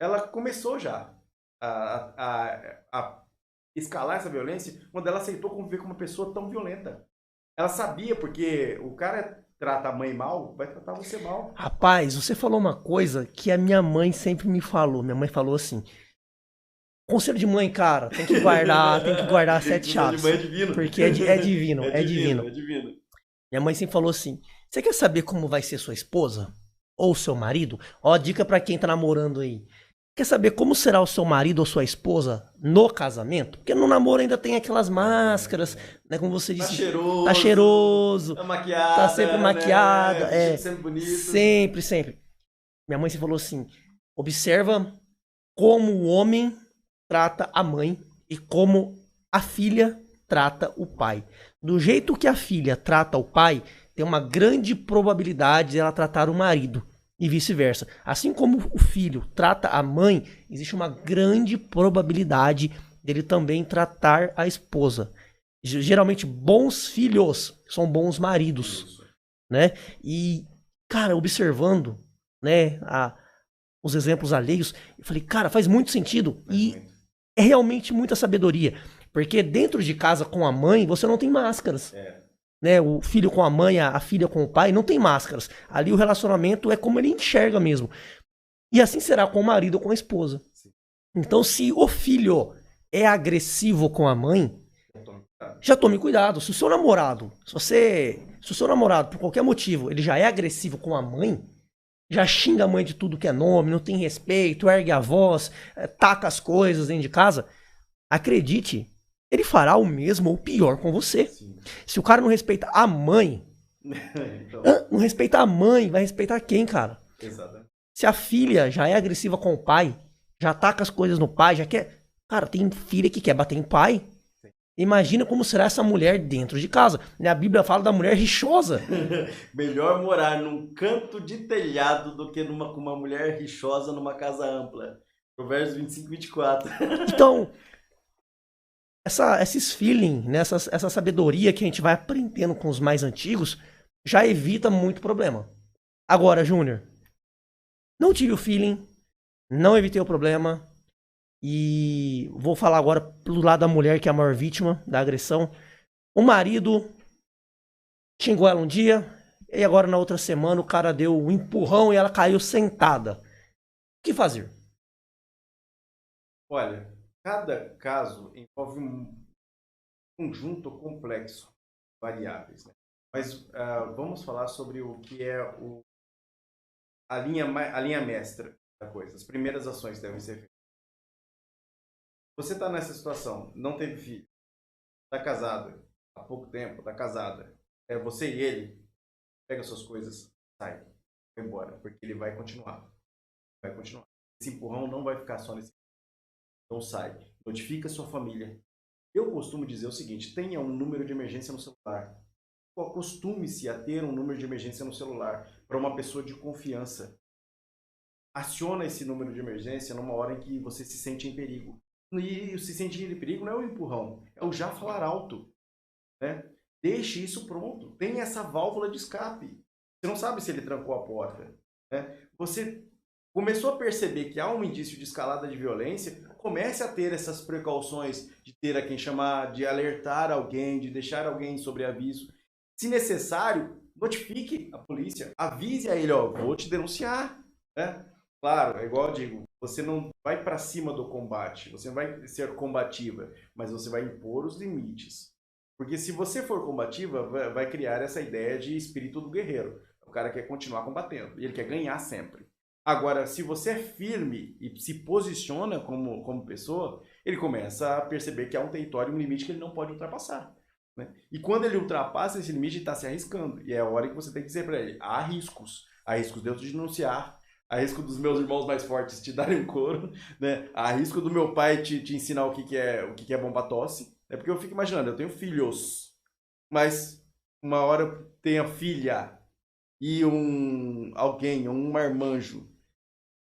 Speaker 2: ela começou já a escalar essa violência quando ela aceitou conviver com uma pessoa tão violenta. Ela sabia, porque o cara trata a mãe mal, vai tratar você mal.
Speaker 1: Rapaz, você falou uma coisa que a minha mãe sempre me falou. Minha mãe falou assim, conselho de mãe, cara, tem que guardar 7 chaves.
Speaker 2: Conselho de mãe é divino.
Speaker 1: Porque é divino, é divino.
Speaker 2: É divino.
Speaker 1: Minha mãe sempre falou assim, você quer saber como vai ser sua esposa? Ou seu marido? Ó, dica pra quem tá namorando aí. Quer saber como será o seu marido ou sua esposa no casamento? Porque no namoro ainda tem aquelas máscaras, né? Como você disse.
Speaker 2: Tá cheiroso.
Speaker 1: Tá
Speaker 2: maquiada.
Speaker 1: Tá sempre maquiada.
Speaker 2: Né? Sempre bonito.
Speaker 1: Sempre. Minha mãe sempre falou assim, observa como o homem trata a mãe e como a filha trata o pai. Do jeito que a filha trata o pai, tem uma grande probabilidade de ela tratar o marido. E vice-versa. Assim como o filho trata a mãe, existe uma grande probabilidade dele também tratar a esposa. Geralmente, bons filhos são bons maridos, né? E, cara, observando, né, os exemplos alheios, eu falei, cara, faz muito sentido. E é realmente muita sabedoria. Porque dentro de casa com a mãe, você não tem máscaras. Né, o filho com a mãe, a filha com o pai, não tem máscaras. Ali o relacionamento é como ele enxerga mesmo. E assim será com o marido ou com a esposa. Então, se o filho é agressivo com a mãe, já tome cuidado. Se o seu namorado, se o seu namorado, por qualquer motivo, ele já é agressivo com a mãe, já xinga a mãe de tudo que é nome, não tem respeito, ergue a voz, taca as coisas dentro de casa, acredite, ele fará o mesmo ou pior com você. Sim. Se o cara não respeita a mãe, então... não respeita a mãe, vai respeitar quem, cara?
Speaker 2: Exatamente.
Speaker 1: Se a filha já é agressiva com o pai, já taca as coisas no pai, já quer... Cara, tem filha que quer bater em pai. Imagina como será essa mulher dentro de casa. A Bíblia fala da mulher rixosa.
Speaker 3: Melhor morar num canto de telhado do que com uma mulher rixosa numa casa ampla. Provérbios 25, 24.
Speaker 1: Então, esses feeling, né, essa sabedoria que a gente vai aprendendo com os mais antigos, já evita muito problema. Agora, Júnior, não tive o feeling, não evitei o problema, e vou falar agora pelo lado da mulher, que é a maior vítima da agressão. O marido xingou ela um dia, e agora na outra semana o cara deu um empurrão e ela caiu sentada. O que fazer?
Speaker 2: Olha, cada caso envolve um conjunto complexo de variáveis, né? Mas vamos falar sobre o que é a linha mestra da coisa. As primeiras ações devem ser feitas. Você está nessa situação, não teve filho, está casada há pouco tempo, está casada. É você e ele, pega suas coisas, sai, vai embora, porque ele vai continuar. Vai continuar. Esse empurrão não vai ficar só nesse. Então sai, notifica sua família. Eu costumo dizer o seguinte: tenha um número de emergência no celular. Acostume-se a ter um número de emergência no celular para uma pessoa de confiança. Aciona esse número de emergência numa hora em que você se sente em perigo. E se sentir em perigo não é o empurrão, é o já falar alto, né? Deixe isso pronto. Tem essa válvula de escape. Você não sabe se ele trancou a porta, né? Você começou a perceber que há um indício de escalada de violência, comece a ter essas precauções de ter a quem chamar, de alertar alguém, de deixar alguém sobre aviso. Se necessário, notifique a polícia, avise a ele, ó, vou te denunciar, né? Claro, é igual eu digo, você não vai para cima do combate, você não vai ser combativa, mas você vai impor os limites. Porque se você for combativa, vai criar essa ideia de espírito do guerreiro. O cara quer continuar combatendo, e ele quer ganhar sempre. Agora, se você é firme e se posiciona como pessoa, ele começa a perceber que há um território, um limite que ele não pode ultrapassar, né? E quando ele ultrapassa esse limite, ele está se arriscando. E é a hora que você tem que dizer para ele, há riscos de eu te denunciar, há risco dos meus irmãos mais fortes te darem um couro, né? Há risco do meu pai te ensinar o que é bomba tosse. É porque eu fico imaginando, eu tenho filhos, mas uma hora tem a filha e um marmanjo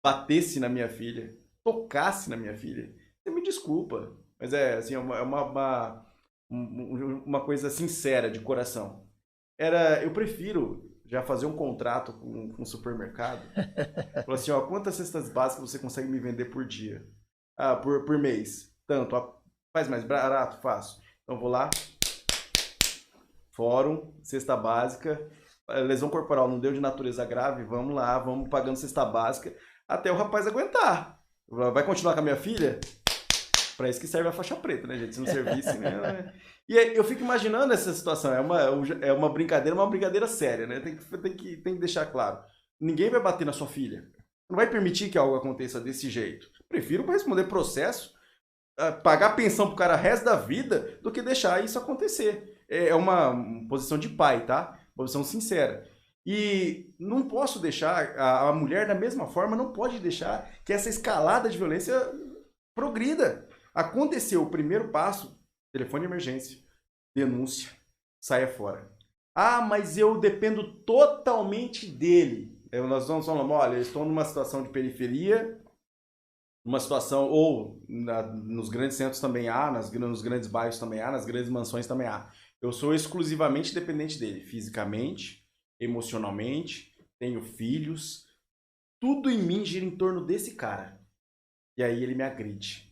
Speaker 2: batesse na minha filha, tocasse na minha filha, você me desculpa, mas é assim, uma coisa sincera, de coração. Eu prefiro já fazer um contrato com um supermercado. Falar assim, ó, quantas cestas básicas você consegue me vender por dia? Ah, por mês. Tanto. Faz mais barato? Faço. Então vou lá. Fórum, cesta básica. Lesão corporal não deu de natureza grave? Vamos lá, vamos pagando cesta básica até o rapaz aguentar. Vai continuar com a minha filha? Pra isso que serve a faixa preta, né, gente? Se não servisse, né? E aí, eu fico imaginando essa situação. É uma brincadeira séria, né? Tem que deixar claro. Ninguém vai bater na sua filha. Não vai permitir que algo aconteça desse jeito. Prefiro responder processo, pagar pensão pro cara o resto da vida, do que deixar isso acontecer. É uma posição de pai, tá? Posição sincera. E não posso deixar, a mulher da mesma forma não pode deixar que essa escalada de violência progrida. Aconteceu o primeiro passo, telefone de emergência, denúncia, saia fora. Ah, mas eu dependo totalmente dele. Nós vamos falar, olha, eu estou numa situação de periferia, numa situação, ou nos grandes centros também há, nos grandes bairros também há, nas grandes mansões também há. Eu sou exclusivamente dependente dele, fisicamente, emocionalmente, tenho filhos, tudo em mim gira em torno desse cara. E aí ele me agride.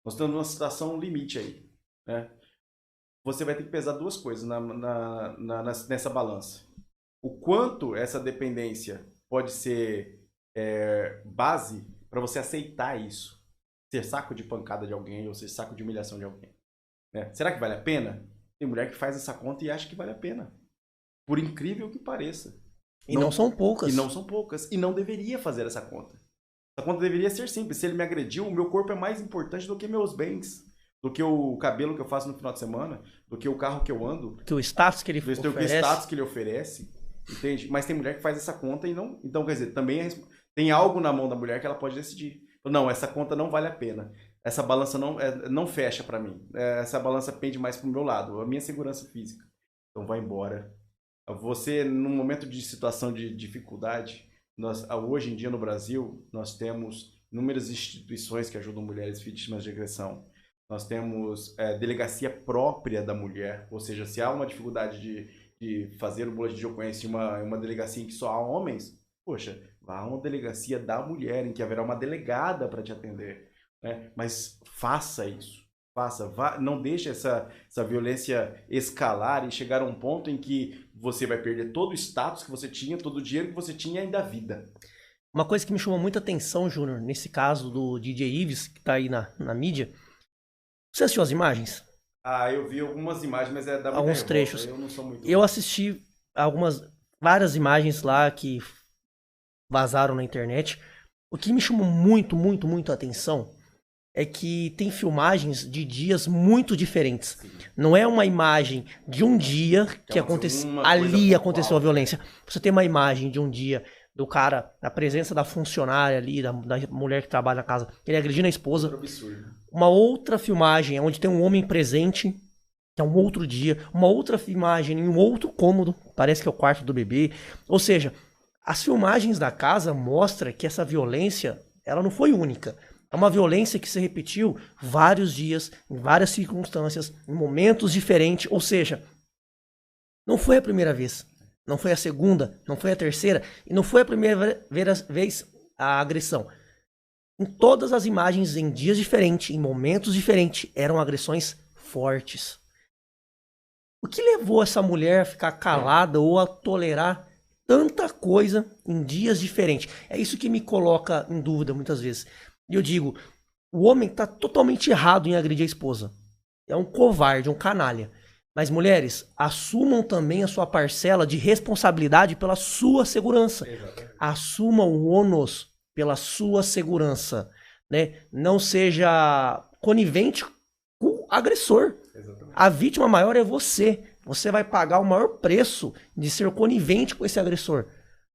Speaker 2: Nós estamos numa situação limite aí, né? Você vai ter que pesar duas coisas nessa balança. O quanto essa dependência pode ser base para você aceitar isso. Ser saco de pancada de alguém ou ser saco de humilhação de alguém, né? Será que vale a pena? Tem mulher que faz essa conta e acha que vale a pena. Por incrível que pareça.
Speaker 1: E não são poucas.
Speaker 2: E não são poucas. E não deveria fazer essa conta. Essa conta deveria ser simples. Se ele me agrediu, o meu corpo é mais importante do que meus bens. Do que o cabelo que eu faço no final de semana. Do que o carro que eu ando.
Speaker 1: Do que o status que ele oferece.
Speaker 2: Do que o status que ele oferece. Entende? Mas tem mulher que faz essa conta e não... Então, quer dizer, também Tem algo na mão da mulher que ela pode decidir. Não, essa conta não vale a pena. Essa balança não fecha para mim. Essa balança pende mais pro meu lado, a minha segurança física. Então vai embora. Você, num momento de situação de dificuldade, hoje em dia no Brasil, nós temos inúmeras instituições que ajudam mulheres vítimas de agressão. Nós temos delegacia própria da mulher, ou seja, se há uma dificuldade de fazer o boletim de ocorrência em uma delegacia em que só há homens, poxa, vá a uma delegacia da mulher, em que haverá uma delegada para te atender. Né? Mas faça isso. Não deixe essa violência escalar e chegar a um ponto em que você vai perder todo o status que você tinha, todo o dinheiro que você tinha e ainda a vida.
Speaker 1: Uma coisa que me chamou muita atenção, Júnior, nesse caso do DJ Ives, que tá aí na mídia. Você assistiu as imagens?
Speaker 2: Eu vi algumas imagens, mas da
Speaker 1: alguns
Speaker 2: revolta.
Speaker 1: Trechos.
Speaker 2: Eu não sou muito...
Speaker 1: Eu assisti várias imagens lá que vazaram na internet. O que me chamou muito, muito, muito a atenção é que tem filmagens de dias muito diferentes. Sim. Não é uma imagem de um dia que aconteceu a violência. Você tem uma imagem de um dia do cara, na presença da funcionária ali, da mulher que trabalha na casa, ele agredindo a esposa.
Speaker 2: É absurdo.
Speaker 1: Uma outra filmagem onde tem um homem presente, que é um outro dia. Uma outra filmagem em um outro cômodo, parece que é o quarto do bebê. Ou seja, as filmagens da casa mostram que essa violência, ela não foi única. É uma violência que se repetiu vários dias, em várias circunstâncias, em momentos diferentes. Ou seja, não foi a primeira vez, não foi a segunda, não foi a terceira, e não foi a primeira vez a agressão. Em todas as imagens, em dias diferentes, em momentos diferentes, eram agressões fortes. O que levou essa mulher a ficar calada ou a tolerar tanta coisa em dias diferentes? É isso que me coloca em dúvida muitas vezes. E eu digo, o homem está totalmente errado em agredir a esposa. É um covarde, um canalha. Mas mulheres, assumam também a sua parcela de responsabilidade pela sua segurança. Exatamente. Assumam o ônus pela sua segurança. Né? Não seja conivente com o agressor. Exatamente. A vítima maior é você. Você vai pagar o maior preço de ser conivente com esse agressor.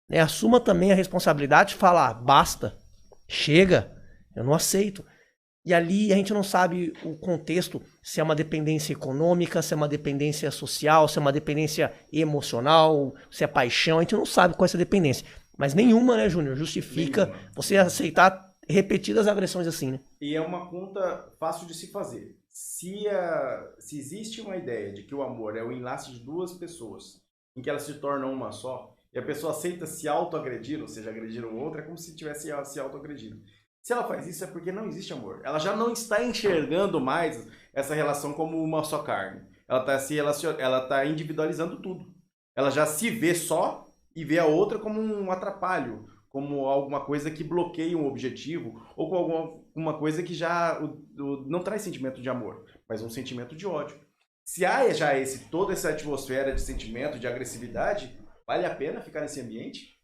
Speaker 1: Né? Assuma também a responsabilidade de falar, basta, chega. Eu não aceito. E ali a gente não sabe o contexto, se é uma dependência econômica, se é uma dependência social, se é uma dependência emocional, se é paixão. A gente não sabe qual é essa dependência. Mas nenhuma, né, Júnior, justifica você aceitar repetidas agressões assim, né?
Speaker 2: E é uma conta fácil de se fazer. Se existe uma ideia de que o amor é o enlace de duas pessoas, em que elas se tornam uma só, e a pessoa aceita se autoagredir, ou seja, agredir o outro, é como se tivesse se autoagredido. Se ela faz isso é porque não existe amor. Ela já não está enxergando mais essa relação como uma só carne. Ela está individualizando tudo. Ela já se vê só e vê a outra como um atrapalho, como alguma coisa que bloqueia um objetivo, ou com alguma coisa que já não traz sentimento de amor, mas um sentimento de ódio. Se há já toda essa atmosfera de sentimento, de agressividade, vale a pena ficar nesse ambiente?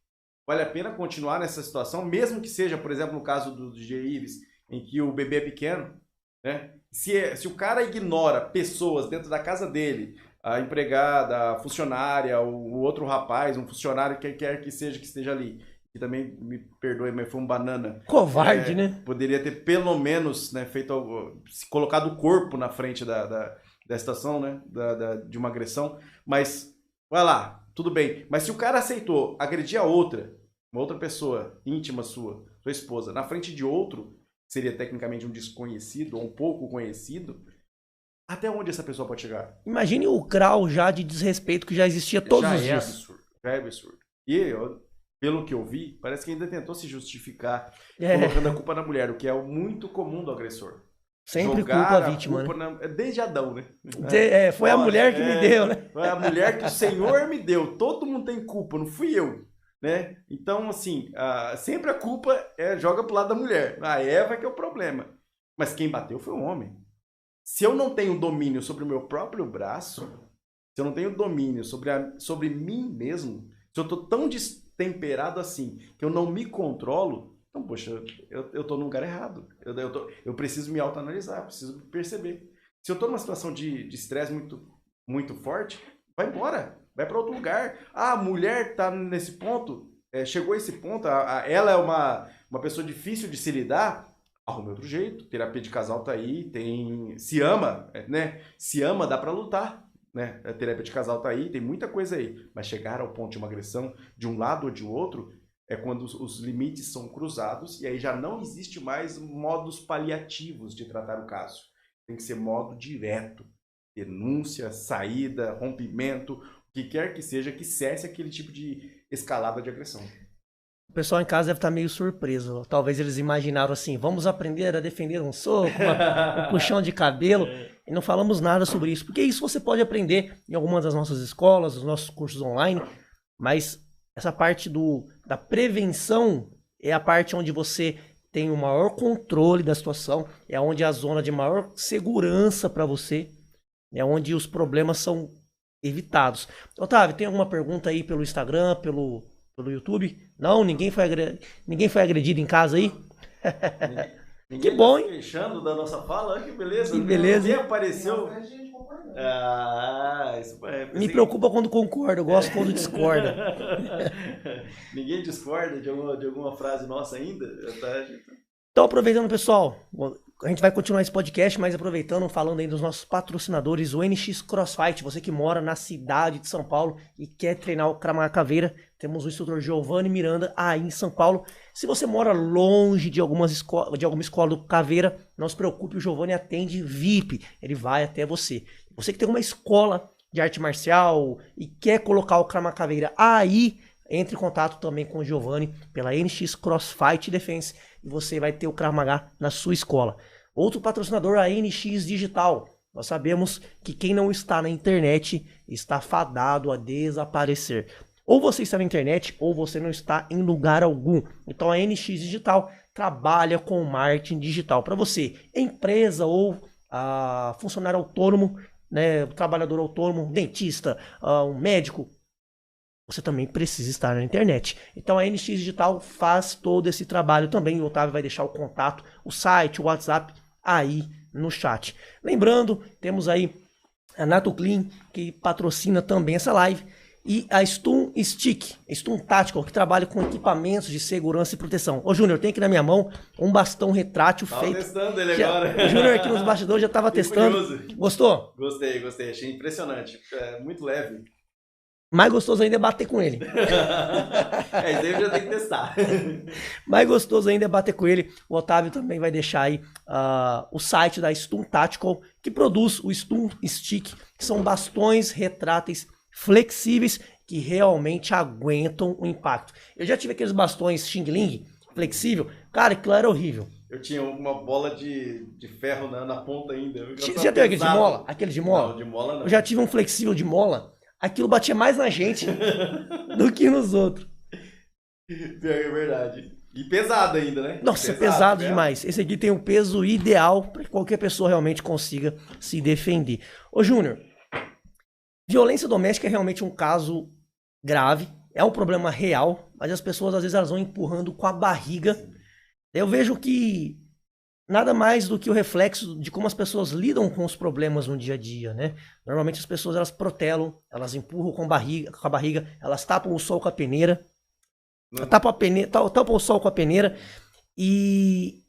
Speaker 2: Vale a pena continuar nessa situação, mesmo que seja, por exemplo, no caso do DJ Ives, em que o bebê é pequeno, né? Se o cara ignora pessoas dentro da casa dele, a empregada, a funcionária, o outro rapaz, um funcionário que quer que seja que esteja ali, que também, me perdoe, mas foi um banana.
Speaker 1: Covarde, né?
Speaker 2: Poderia ter pelo menos, né, colocado o corpo na frente da situação, né, de uma agressão, mas vai lá. Tudo bem, mas se o cara aceitou agredir uma outra pessoa íntima sua esposa, na frente de outro, seria tecnicamente um desconhecido ou um pouco conhecido, até onde essa pessoa pode chegar?
Speaker 1: Imagine o grau já de desrespeito que já existia todos os dias.
Speaker 2: Já é absurdo. E pelo que eu vi, parece que ainda tentou se justificar colocando a culpa na mulher, o que é muito comum do agressor.
Speaker 1: Sempre jogar culpa a vítima, né?
Speaker 2: Desde Adão, né?
Speaker 1: Foi a mulher que me deu, né?
Speaker 2: Foi a mulher que o Senhor me deu. Todo mundo tem culpa, não fui eu, né? Então, assim, sempre a culpa joga pro lado da mulher. A Eva que é o problema. Mas quem bateu foi o homem. Se eu não tenho domínio sobre o meu próprio braço, se eu não tenho domínio sobre mim mesmo, se eu tô tão destemperado assim, que eu não me controlo, então, poxa, eu tô no lugar errado. Eu preciso me autoanalisar, preciso perceber. Se eu tô numa situação de estresse muito, muito forte, vai embora. Vai para outro lugar. A mulher tá nesse ponto, chegou a esse ponto, ela é uma pessoa difícil de se lidar, arrume outro jeito, terapia de casal tá aí, se ama, né? Se ama, dá pra lutar, né? A terapia de casal tá aí, tem muita coisa aí, mas chegar ao ponto de uma agressão de um lado ou de outro é quando os limites são cruzados e aí já não existe mais modos paliativos de tratar o caso. Tem que ser modo direto. Denúncia, saída, rompimento, o que quer que seja que cesse aquele tipo de escalada de agressão.
Speaker 1: O pessoal em casa deve estar meio surpreso. Talvez eles imaginaram assim, vamos aprender a defender um soco, um puxão de cabelo, e não falamos nada sobre isso. Porque isso você pode aprender em algumas das nossas escolas, nos nossos cursos online, mas essa parte da prevenção é a parte onde você tem o maior controle da situação, é onde é a zona de maior segurança para você, é onde os problemas são evitados. Otávio, tem alguma pergunta aí pelo Instagram, pelo YouTube? Não? Ninguém foi agredido em casa aí?
Speaker 3: Ninguém
Speaker 1: que bom,
Speaker 3: tá
Speaker 1: hein?
Speaker 3: Fechando da nossa fala, que beleza.
Speaker 1: Que beleza.
Speaker 3: Ninguém apareceu. Isso
Speaker 1: Me preocupa quando concorda, eu gosto quando discorda.
Speaker 3: Ninguém discorda de alguma frase nossa ainda?
Speaker 1: Então, aproveitando, pessoal, a gente vai continuar esse podcast, mas aproveitando, falando aí dos nossos patrocinadores, o NX CrossFight, você que mora na cidade de São Paulo e quer treinar o Krav Maga Caveira, temos o instrutor Giovanni Miranda aí em São Paulo. Se você mora longe de alguma escola do Caveira, não se preocupe, o Giovanni atende VIP, ele vai até você. Você que tem uma escola de arte marcial e quer colocar o Krav Maga Caveira aí, entre em contato também com o Giovanni pela NX CrossFight Defense e você vai ter o Krav Maga na sua escola. Outro patrocinador, a NX Digital. Nós sabemos que quem não está na internet está fadado a desaparecer. Ou você está na internet ou você não está em lugar algum. Então a NX Digital trabalha com marketing digital. Para você, empresa ou funcionário autônomo, né, trabalhador autônomo, dentista, um médico, você também precisa estar na internet. Então a NX Digital faz todo esse trabalho também. O Otávio vai deixar o contato, o site, o WhatsApp aí no chat. Lembrando, temos aí a Nato Clean, que patrocina também essa live. E a Stun Stick, Stun Tactical, que trabalha com equipamentos de segurança e proteção. Ô Júnior, tem aqui na minha mão um bastão retrátil feito.
Speaker 3: Tava testando ele agora.
Speaker 1: O Júnior aqui nos bastidores já estava testando.
Speaker 3: Curioso.
Speaker 1: Gostou?
Speaker 3: Gostei. Achei impressionante. Muito leve.
Speaker 1: Mais gostoso ainda é bater com ele.
Speaker 3: Isso aí eu já tenho que testar.
Speaker 1: Mais gostoso ainda é bater com ele. O Otávio também vai deixar aí o site da Stun Tactical, que produz o Stun Stick, que são bastões retráteis flexíveis que realmente aguentam o impacto. Eu já tive aqueles bastões Xing Ling flexível. Cara, aquilo era horrível.
Speaker 3: Eu tinha uma bola de ferro na ponta ainda.
Speaker 1: Você já teve aquele de mola? Aquele de mola?
Speaker 3: Não, de mola não.
Speaker 1: Eu já tive um flexível de mola. Aquilo batia mais na gente do que nos outros.
Speaker 3: Pior que é verdade. E pesado ainda, né?
Speaker 1: Nossa, pesado demais. Esse aqui tem o peso ideal para que qualquer pessoa realmente consiga se defender. Ô Júnior, violência doméstica é realmente um caso grave. É um problema real, mas as pessoas às vezes elas vão empurrando com a barriga. Eu vejo que nada mais do que o reflexo de como as pessoas lidam com os problemas no dia a dia, né? Normalmente as pessoas elas protelam, elas empurram com a barriga, elas tapam o sol com a peneira, tapam o sol com a peneira e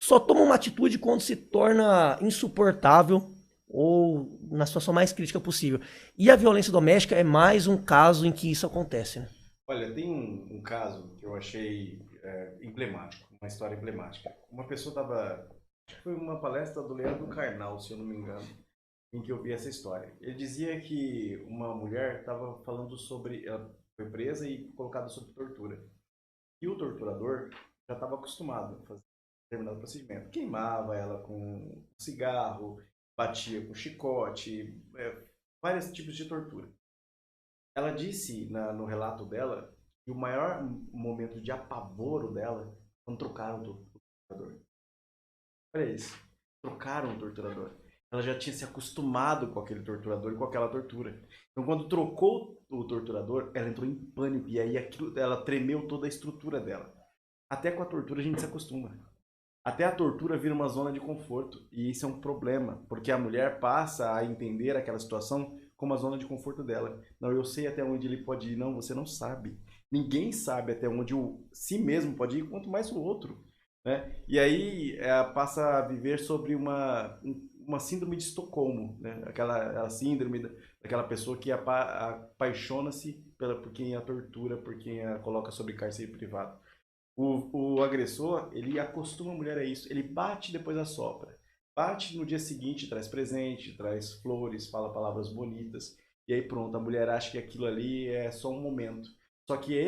Speaker 1: só tomam uma atitude quando se torna insuportável ou na situação mais crítica possível. E a violência doméstica é mais um caso em que isso acontece, né?
Speaker 2: Olha, tem um caso que eu achei emblemático, uma história emblemática. Uma pessoa estava, acho que foi uma palestra do Leandro Carnal, se eu não me engano, em que eu vi essa história. Ele dizia que uma mulher estava falando sobre, ela foi presa e colocada sob tortura. E o torturador já estava acostumado a fazer determinado procedimento. Queimava ela com cigarro, batia com chicote, vários tipos de tortura. Ela disse no relato dela que o maior momento de apavoro dela quando trocaram o torturador. Olha isso, trocaram o torturador. Ela já tinha se acostumado com aquele torturador e com aquela tortura. Então quando trocou o torturador, ela entrou em pânico e aí ela tremeu toda a estrutura dela. Até com a tortura a gente se acostuma. Até a tortura vira uma zona de conforto e isso é um problema, porque a mulher passa a entender aquela situação como a zona de conforto dela. Não, eu sei até onde ele pode ir. Não, você não sabe.
Speaker 3: Ninguém sabe até onde o si mesmo pode ir, quanto mais o outro, né? E aí passa a viver sobre uma síndrome de Estocolmo, né? Aquela síndrome daquela pessoa que apaixona-se por quem a tortura, por quem a coloca sobre cárcere privado. O agressor, ele acostuma a mulher a isso. Ele bate e depois assopra. Bate no dia seguinte, traz presente, traz flores, fala palavras bonitas. E aí pronto, a mulher acha que aquilo ali é só um momento. Só que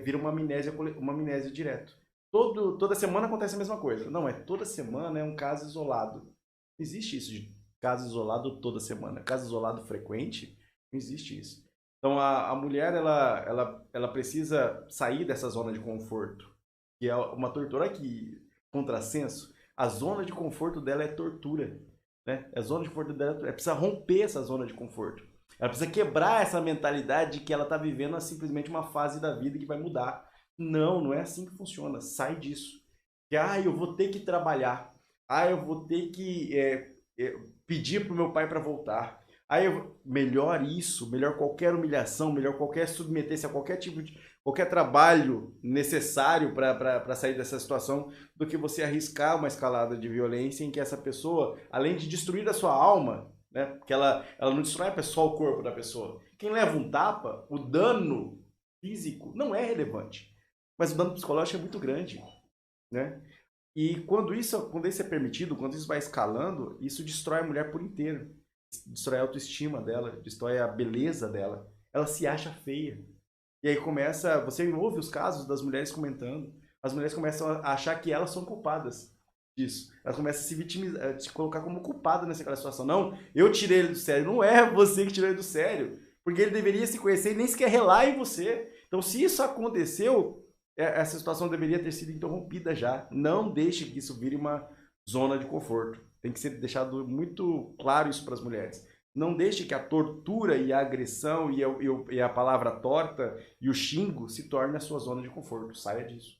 Speaker 3: vira uma amnésia direto. Toda semana acontece a mesma coisa. Não, toda semana é um caso isolado. Não existe isso de caso isolado toda semana. Caso isolado frequente, não existe isso. Então a mulher, ela precisa sair dessa zona de conforto, que é uma tortura que, contrassenso, a zona de conforto dela é tortura, né? A zona de conforto dela precisa romper essa zona de conforto. Ela precisa quebrar essa mentalidade de que ela está vivendo simplesmente uma fase da vida que vai mudar. Não, não é assim que funciona. Sai disso. Que, eu vou ter que trabalhar. Eu vou ter que pedir para o meu pai para voltar. Melhor isso, melhor qualquer humilhação, melhor qualquer submeter-se a qualquer tipo de qualquer trabalho necessário para sair dessa situação, do que você arriscar uma escalada de violência em que essa pessoa, além de destruir a sua alma, né, porque ela não destrói só o corpo da pessoa. Quem leva um tapa, o dano físico não é relevante, mas o dano psicológico é muito grande, né? E quando isso é permitido, quando isso vai escalando, isso destrói a mulher por inteiro. Destrói a autoestima dela, destrói a beleza dela. Ela se acha feia. E aí você ouve os casos das mulheres comentando. As mulheres começam a achar que elas são culpadas disso. Elas começam a se vitimizar, se colocar como culpada nessa situação. Não, eu tirei ele do sério. Não é você que tirou ele do sério. Porque ele deveria se conhecer e nem sequer relar em você. Então, se isso aconteceu, essa situação deveria ter sido interrompida já. Não deixe que isso vire uma zona de conforto. Tem que ser deixado muito claro isso para as mulheres. Não deixe que a tortura e a agressão e a palavra torta e o xingo se torne a sua zona de conforto. Saia disso.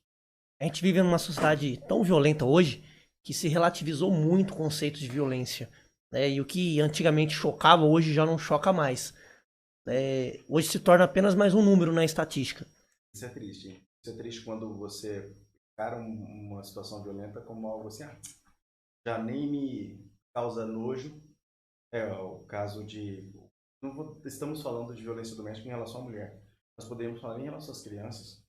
Speaker 1: A gente vive numa sociedade tão violenta hoje que se relativizou muito o conceito de violência. Né? E o que antigamente chocava, hoje já não choca mais. Hoje se torna apenas mais um número na estatística.
Speaker 3: Isso é triste. Isso é triste quando você encara uma situação violenta como algo assim, já nem me causa nojo. É o caso de... estamos falando de violência doméstica em relação à mulher. Nós podemos falar em relação às crianças.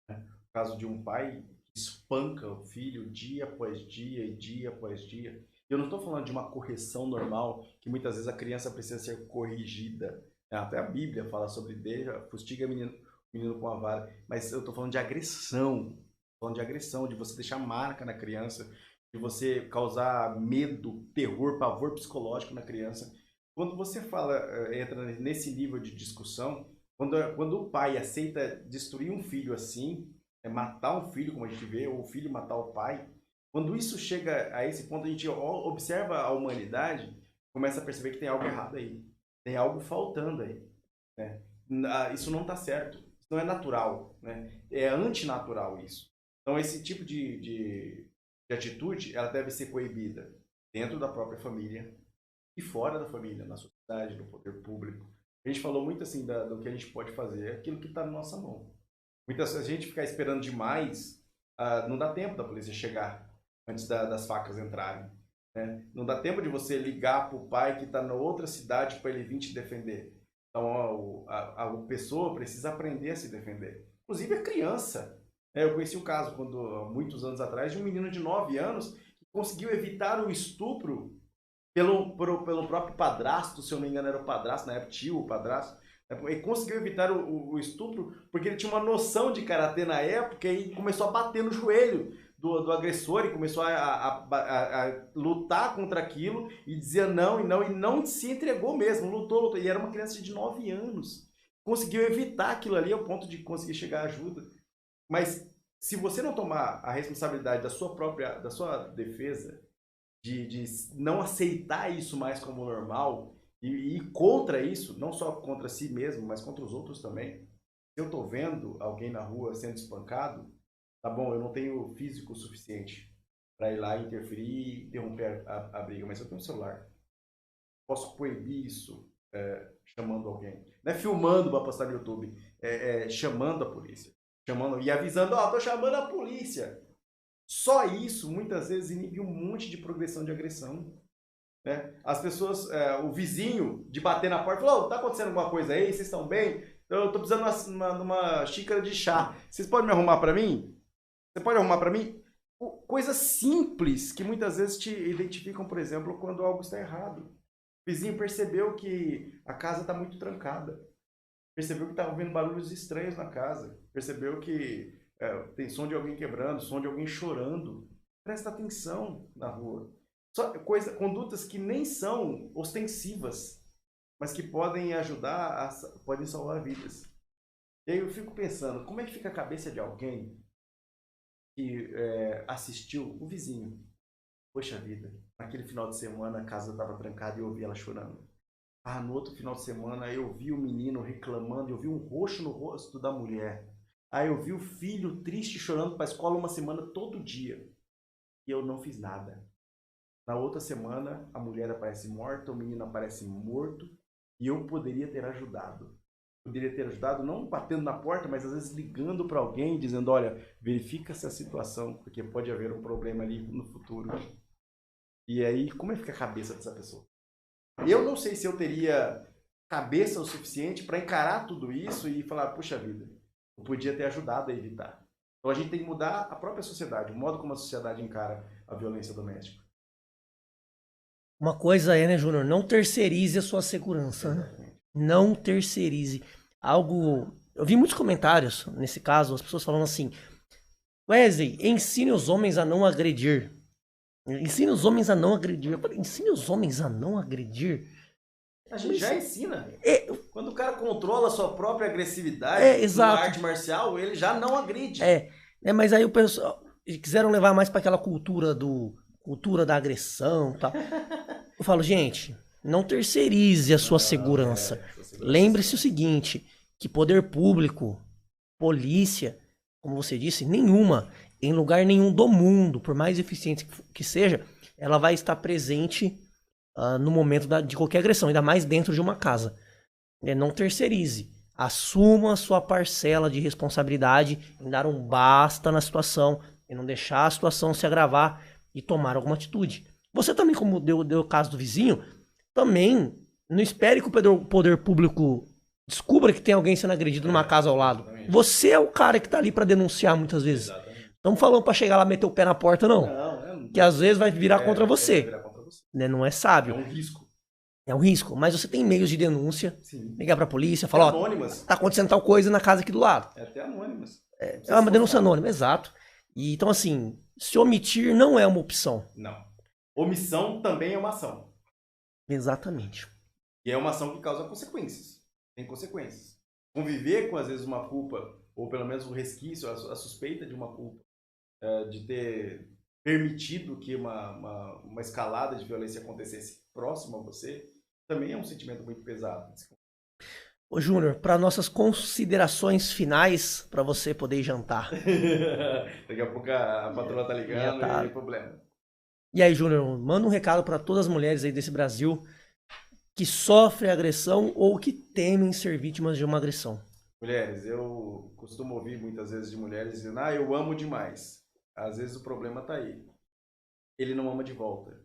Speaker 3: Né? O caso de um pai que espanca o filho dia após dia e dia após dia. Eu não estou falando de uma correção normal, que muitas vezes a criança precisa ser corrigida. Até a Bíblia fala sobre fustiga menino com a vara. Mas eu estou falando de agressão. Falando de agressão, de você deixar marca na criança, de você causar medo, terror, pavor psicológico na criança. Quando você entra nesse nível de discussão, quando o pai aceita destruir um filho assim, matar um filho, como a gente vê, ou o filho matar o pai, quando isso chega a esse ponto, a gente observa a humanidade, começa a perceber que tem algo errado aí, tem algo faltando aí, né? Isso não está certo, isso não é natural, né? É antinatural isso. Então esse tipo de atitude, ela deve ser coibida dentro da própria família e fora da família, na sociedade, no poder público. A gente falou muito assim do que a gente pode fazer, aquilo que está na nossa mão. Muitas vezes a gente ficar esperando demais, não dá tempo da polícia chegar antes das facas entrarem. Né? Não dá tempo de você ligar para o pai que está na outra cidade para ele vir te defender. Então a pessoa precisa aprender a se defender. Inclusive a criança. Eu conheci um caso, há muitos anos atrás, de um menino de 9 anos que conseguiu evitar o estupro pelo próprio padrasto, se eu não me engano era o padrasto, na época tio, o padrasto. Ele conseguiu evitar o estupro porque ele tinha uma noção de karatê na época e começou a bater no joelho do agressor e começou a lutar contra aquilo e dizia não, e não se entregou mesmo, lutou. E era uma criança de 9 anos. Conseguiu evitar aquilo ali ao ponto de conseguir chegar à ajuda. Mas se você não tomar a responsabilidade da sua defesa, de não aceitar isso mais como normal e ir contra isso, não só contra si mesmo, mas contra os outros também. Se eu estou vendo alguém na rua sendo espancado, tá bom, eu não tenho físico suficiente para ir lá interferir e interromper a briga, mas eu tenho um celular. Posso proibir isso chamando alguém. Não é filmando para postar no YouTube. Chamando a polícia. Chamando e avisando, ó, tô chamando a polícia. Só isso, muitas vezes, inibe um monte de progressão de agressão. Né? As pessoas, o vizinho de bater na porta, falou, tá acontecendo alguma coisa aí? Vocês estão bem? Eu tô precisando de uma xícara de chá. Vocês podem me arrumar para mim? Você pode arrumar para mim? Coisas simples que muitas vezes te identificam, por exemplo, quando algo está errado. O vizinho percebeu que a casa está muito trancada. Percebeu que está ouvindo barulhos estranhos na casa. Percebeu que tem som de alguém quebrando, som de alguém chorando. Presta atenção na rua. Condutas que nem são ostensivas, mas que podem ajudar, podem salvar vidas. E aí eu fico pensando, como é que fica a cabeça de alguém que assistiu o vizinho? Poxa vida, naquele final de semana a casa estava trancada e eu ouvi ela chorando. No outro final de semana eu vi o menino reclamando, eu vi um roxo no rosto da mulher. Eu vi o filho triste chorando para a escola uma semana todo dia. E eu não fiz nada. Na outra semana a mulher aparece morta, o menino aparece morto. E eu poderia ter ajudado. Poderia ter ajudado não batendo na porta, mas às vezes ligando para alguém, dizendo, olha, verifica essa situação, porque pode haver um problema ali no futuro. E aí, como é que fica a cabeça dessa pessoa? Eu não sei se eu teria cabeça o suficiente para encarar tudo isso e falar, puxa vida, eu podia ter ajudado a evitar. Então a gente tem que mudar a própria sociedade, o modo como a sociedade encara a violência doméstica.
Speaker 1: Uma coisa é, né, Júnior? Não terceirize a sua segurança. Né? Não terceirize. Algo. Eu vi muitos comentários nesse caso, as pessoas falando assim: Wesley, ensine os homens a não agredir. Ensine os homens a não agredir. Eu falei, ensine os homens a não agredir.
Speaker 3: A gente já ensina. Quando o cara controla a sua própria agressividade
Speaker 1: na
Speaker 3: arte marcial, ele já não agride.
Speaker 1: Mas aí o pessoal quiseram levar mais para aquela cultura da agressão, tá? Eu falo, gente, não terceirize a sua segurança. Lembre-se o seguinte, que poder público, polícia, como você disse, nenhuma, em lugar nenhum do mundo, por mais eficiente que seja, ela vai estar presente no momento de qualquer agressão, ainda mais dentro de uma casa. Não terceirize. Assuma a sua parcela de responsabilidade em dar um basta na situação, e não deixar a situação se agravar e tomar alguma atitude. Você também, como deu o caso do vizinho, também não espere que o poder público descubra que tem alguém sendo agredido numa casa ao lado. Exatamente. Você é o cara que tá ali para denunciar muitas vezes. Exatamente. Estamos falando para chegar lá e meter o pé na porta, não. Que às vezes vai virar contra você. Né? Não é sábio.
Speaker 3: É um risco.
Speaker 1: É um risco. Mas você tem meios de denúncia. Sim. Ligar pra polícia, falar,
Speaker 3: anônimas.
Speaker 1: Tá acontecendo tal coisa na casa aqui do lado.
Speaker 3: Até anônimas.
Speaker 1: É uma denúncia anônima, exato. E, então, assim, se omitir não é uma opção.
Speaker 3: Não. Omissão também é uma ação.
Speaker 1: Exatamente.
Speaker 3: E é uma ação que causa consequências. Tem consequências. Conviver com, às vezes, uma culpa, ou pelo menos um resquício, a suspeita de uma culpa, de ter permitido que uma escalada de violência acontecesse próximo a você, também é um sentimento muito pesado.
Speaker 1: Ô Júnior, para nossas considerações finais, para você poder jantar.
Speaker 3: Daqui a pouco a patroa tá ligando e não tem problema.
Speaker 1: E aí, Júnior, manda um recado para todas as mulheres aí desse Brasil que sofrem agressão ou que temem ser vítimas de uma agressão.
Speaker 3: Mulheres, eu costumo ouvir muitas vezes de mulheres dizendo, eu amo demais. Às vezes o problema tá aí. Ele não ama de volta.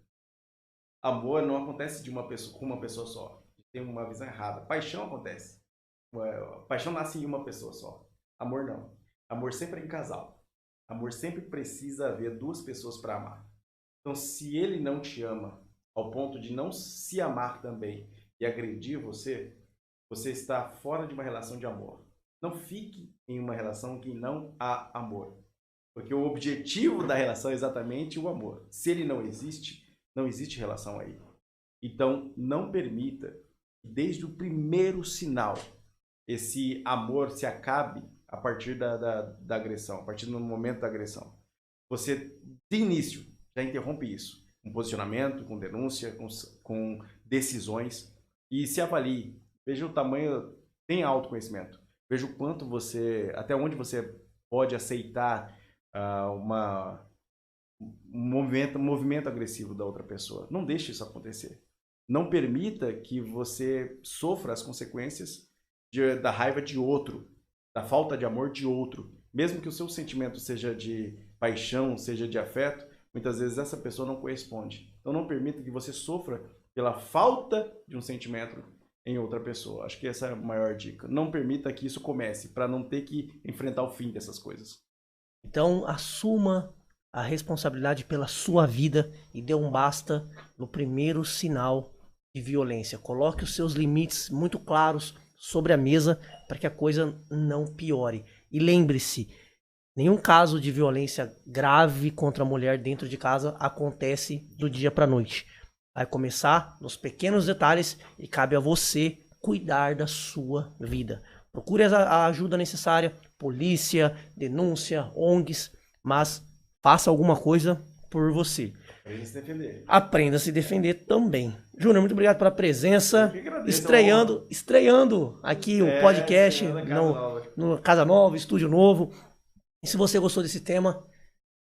Speaker 3: Amor não acontece com uma pessoa só. Tem uma visão errada. Paixão acontece. Paixão nasce em uma pessoa só. Amor não. Amor sempre é em casal. Amor sempre precisa haver duas pessoas para amar. Então, se ele não te ama ao ponto de não se amar também e agredir você, você está fora de uma relação de amor. Não fique em uma relação que não há amor. Porque o objetivo da relação é exatamente o amor. Se ele não existe relação aí. Então, não permita que desde o primeiro sinal esse amor se acabe a partir da agressão, a partir do momento da agressão. Você, de início, já interrompe isso. Com posicionamento, com denúncia, com decisões. E se avalie. Veja o tamanho, tenha autoconhecimento. Veja o quanto até onde você pode aceitar um movimento agressivo da outra pessoa. Não deixe isso acontecer. Não permita que você sofra as consequências da raiva de outro, da falta de amor de outro. Mesmo que o seu sentimento seja de paixão, seja de afeto, muitas vezes essa pessoa não corresponde. Então não permita que você sofra pela falta de um sentimento em outra pessoa. Acho que essa é a maior dica. Não permita que isso comece, para não ter que enfrentar o fim dessas coisas.
Speaker 1: Então, assuma a responsabilidade pela sua vida e dê um basta no primeiro sinal de violência. Coloque os seus limites muito claros sobre a mesa para que a coisa não piore. E lembre-se, nenhum caso de violência grave contra a mulher dentro de casa acontece do dia para a noite. Vai começar nos pequenos detalhes e cabe a você cuidar da sua vida. Procure a ajuda necessária, polícia, denúncia, ONGs, mas faça alguma coisa por você.
Speaker 3: Aprenda a se defender.
Speaker 1: Aprenda a se defender também. Júnior, muito obrigado pela presença.
Speaker 3: Eu que agradeço,
Speaker 1: Estreando aqui o podcast no Casa Nova, estúdio novo. E se você gostou desse tema,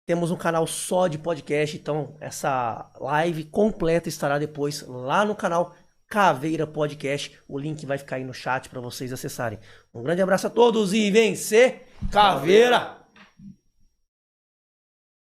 Speaker 1: temos um canal só de podcast, então essa live completa estará depois lá no canal Caveira Podcast. O link vai ficar aí no chat para vocês acessarem. Um grande abraço a todos e vencer Caveira!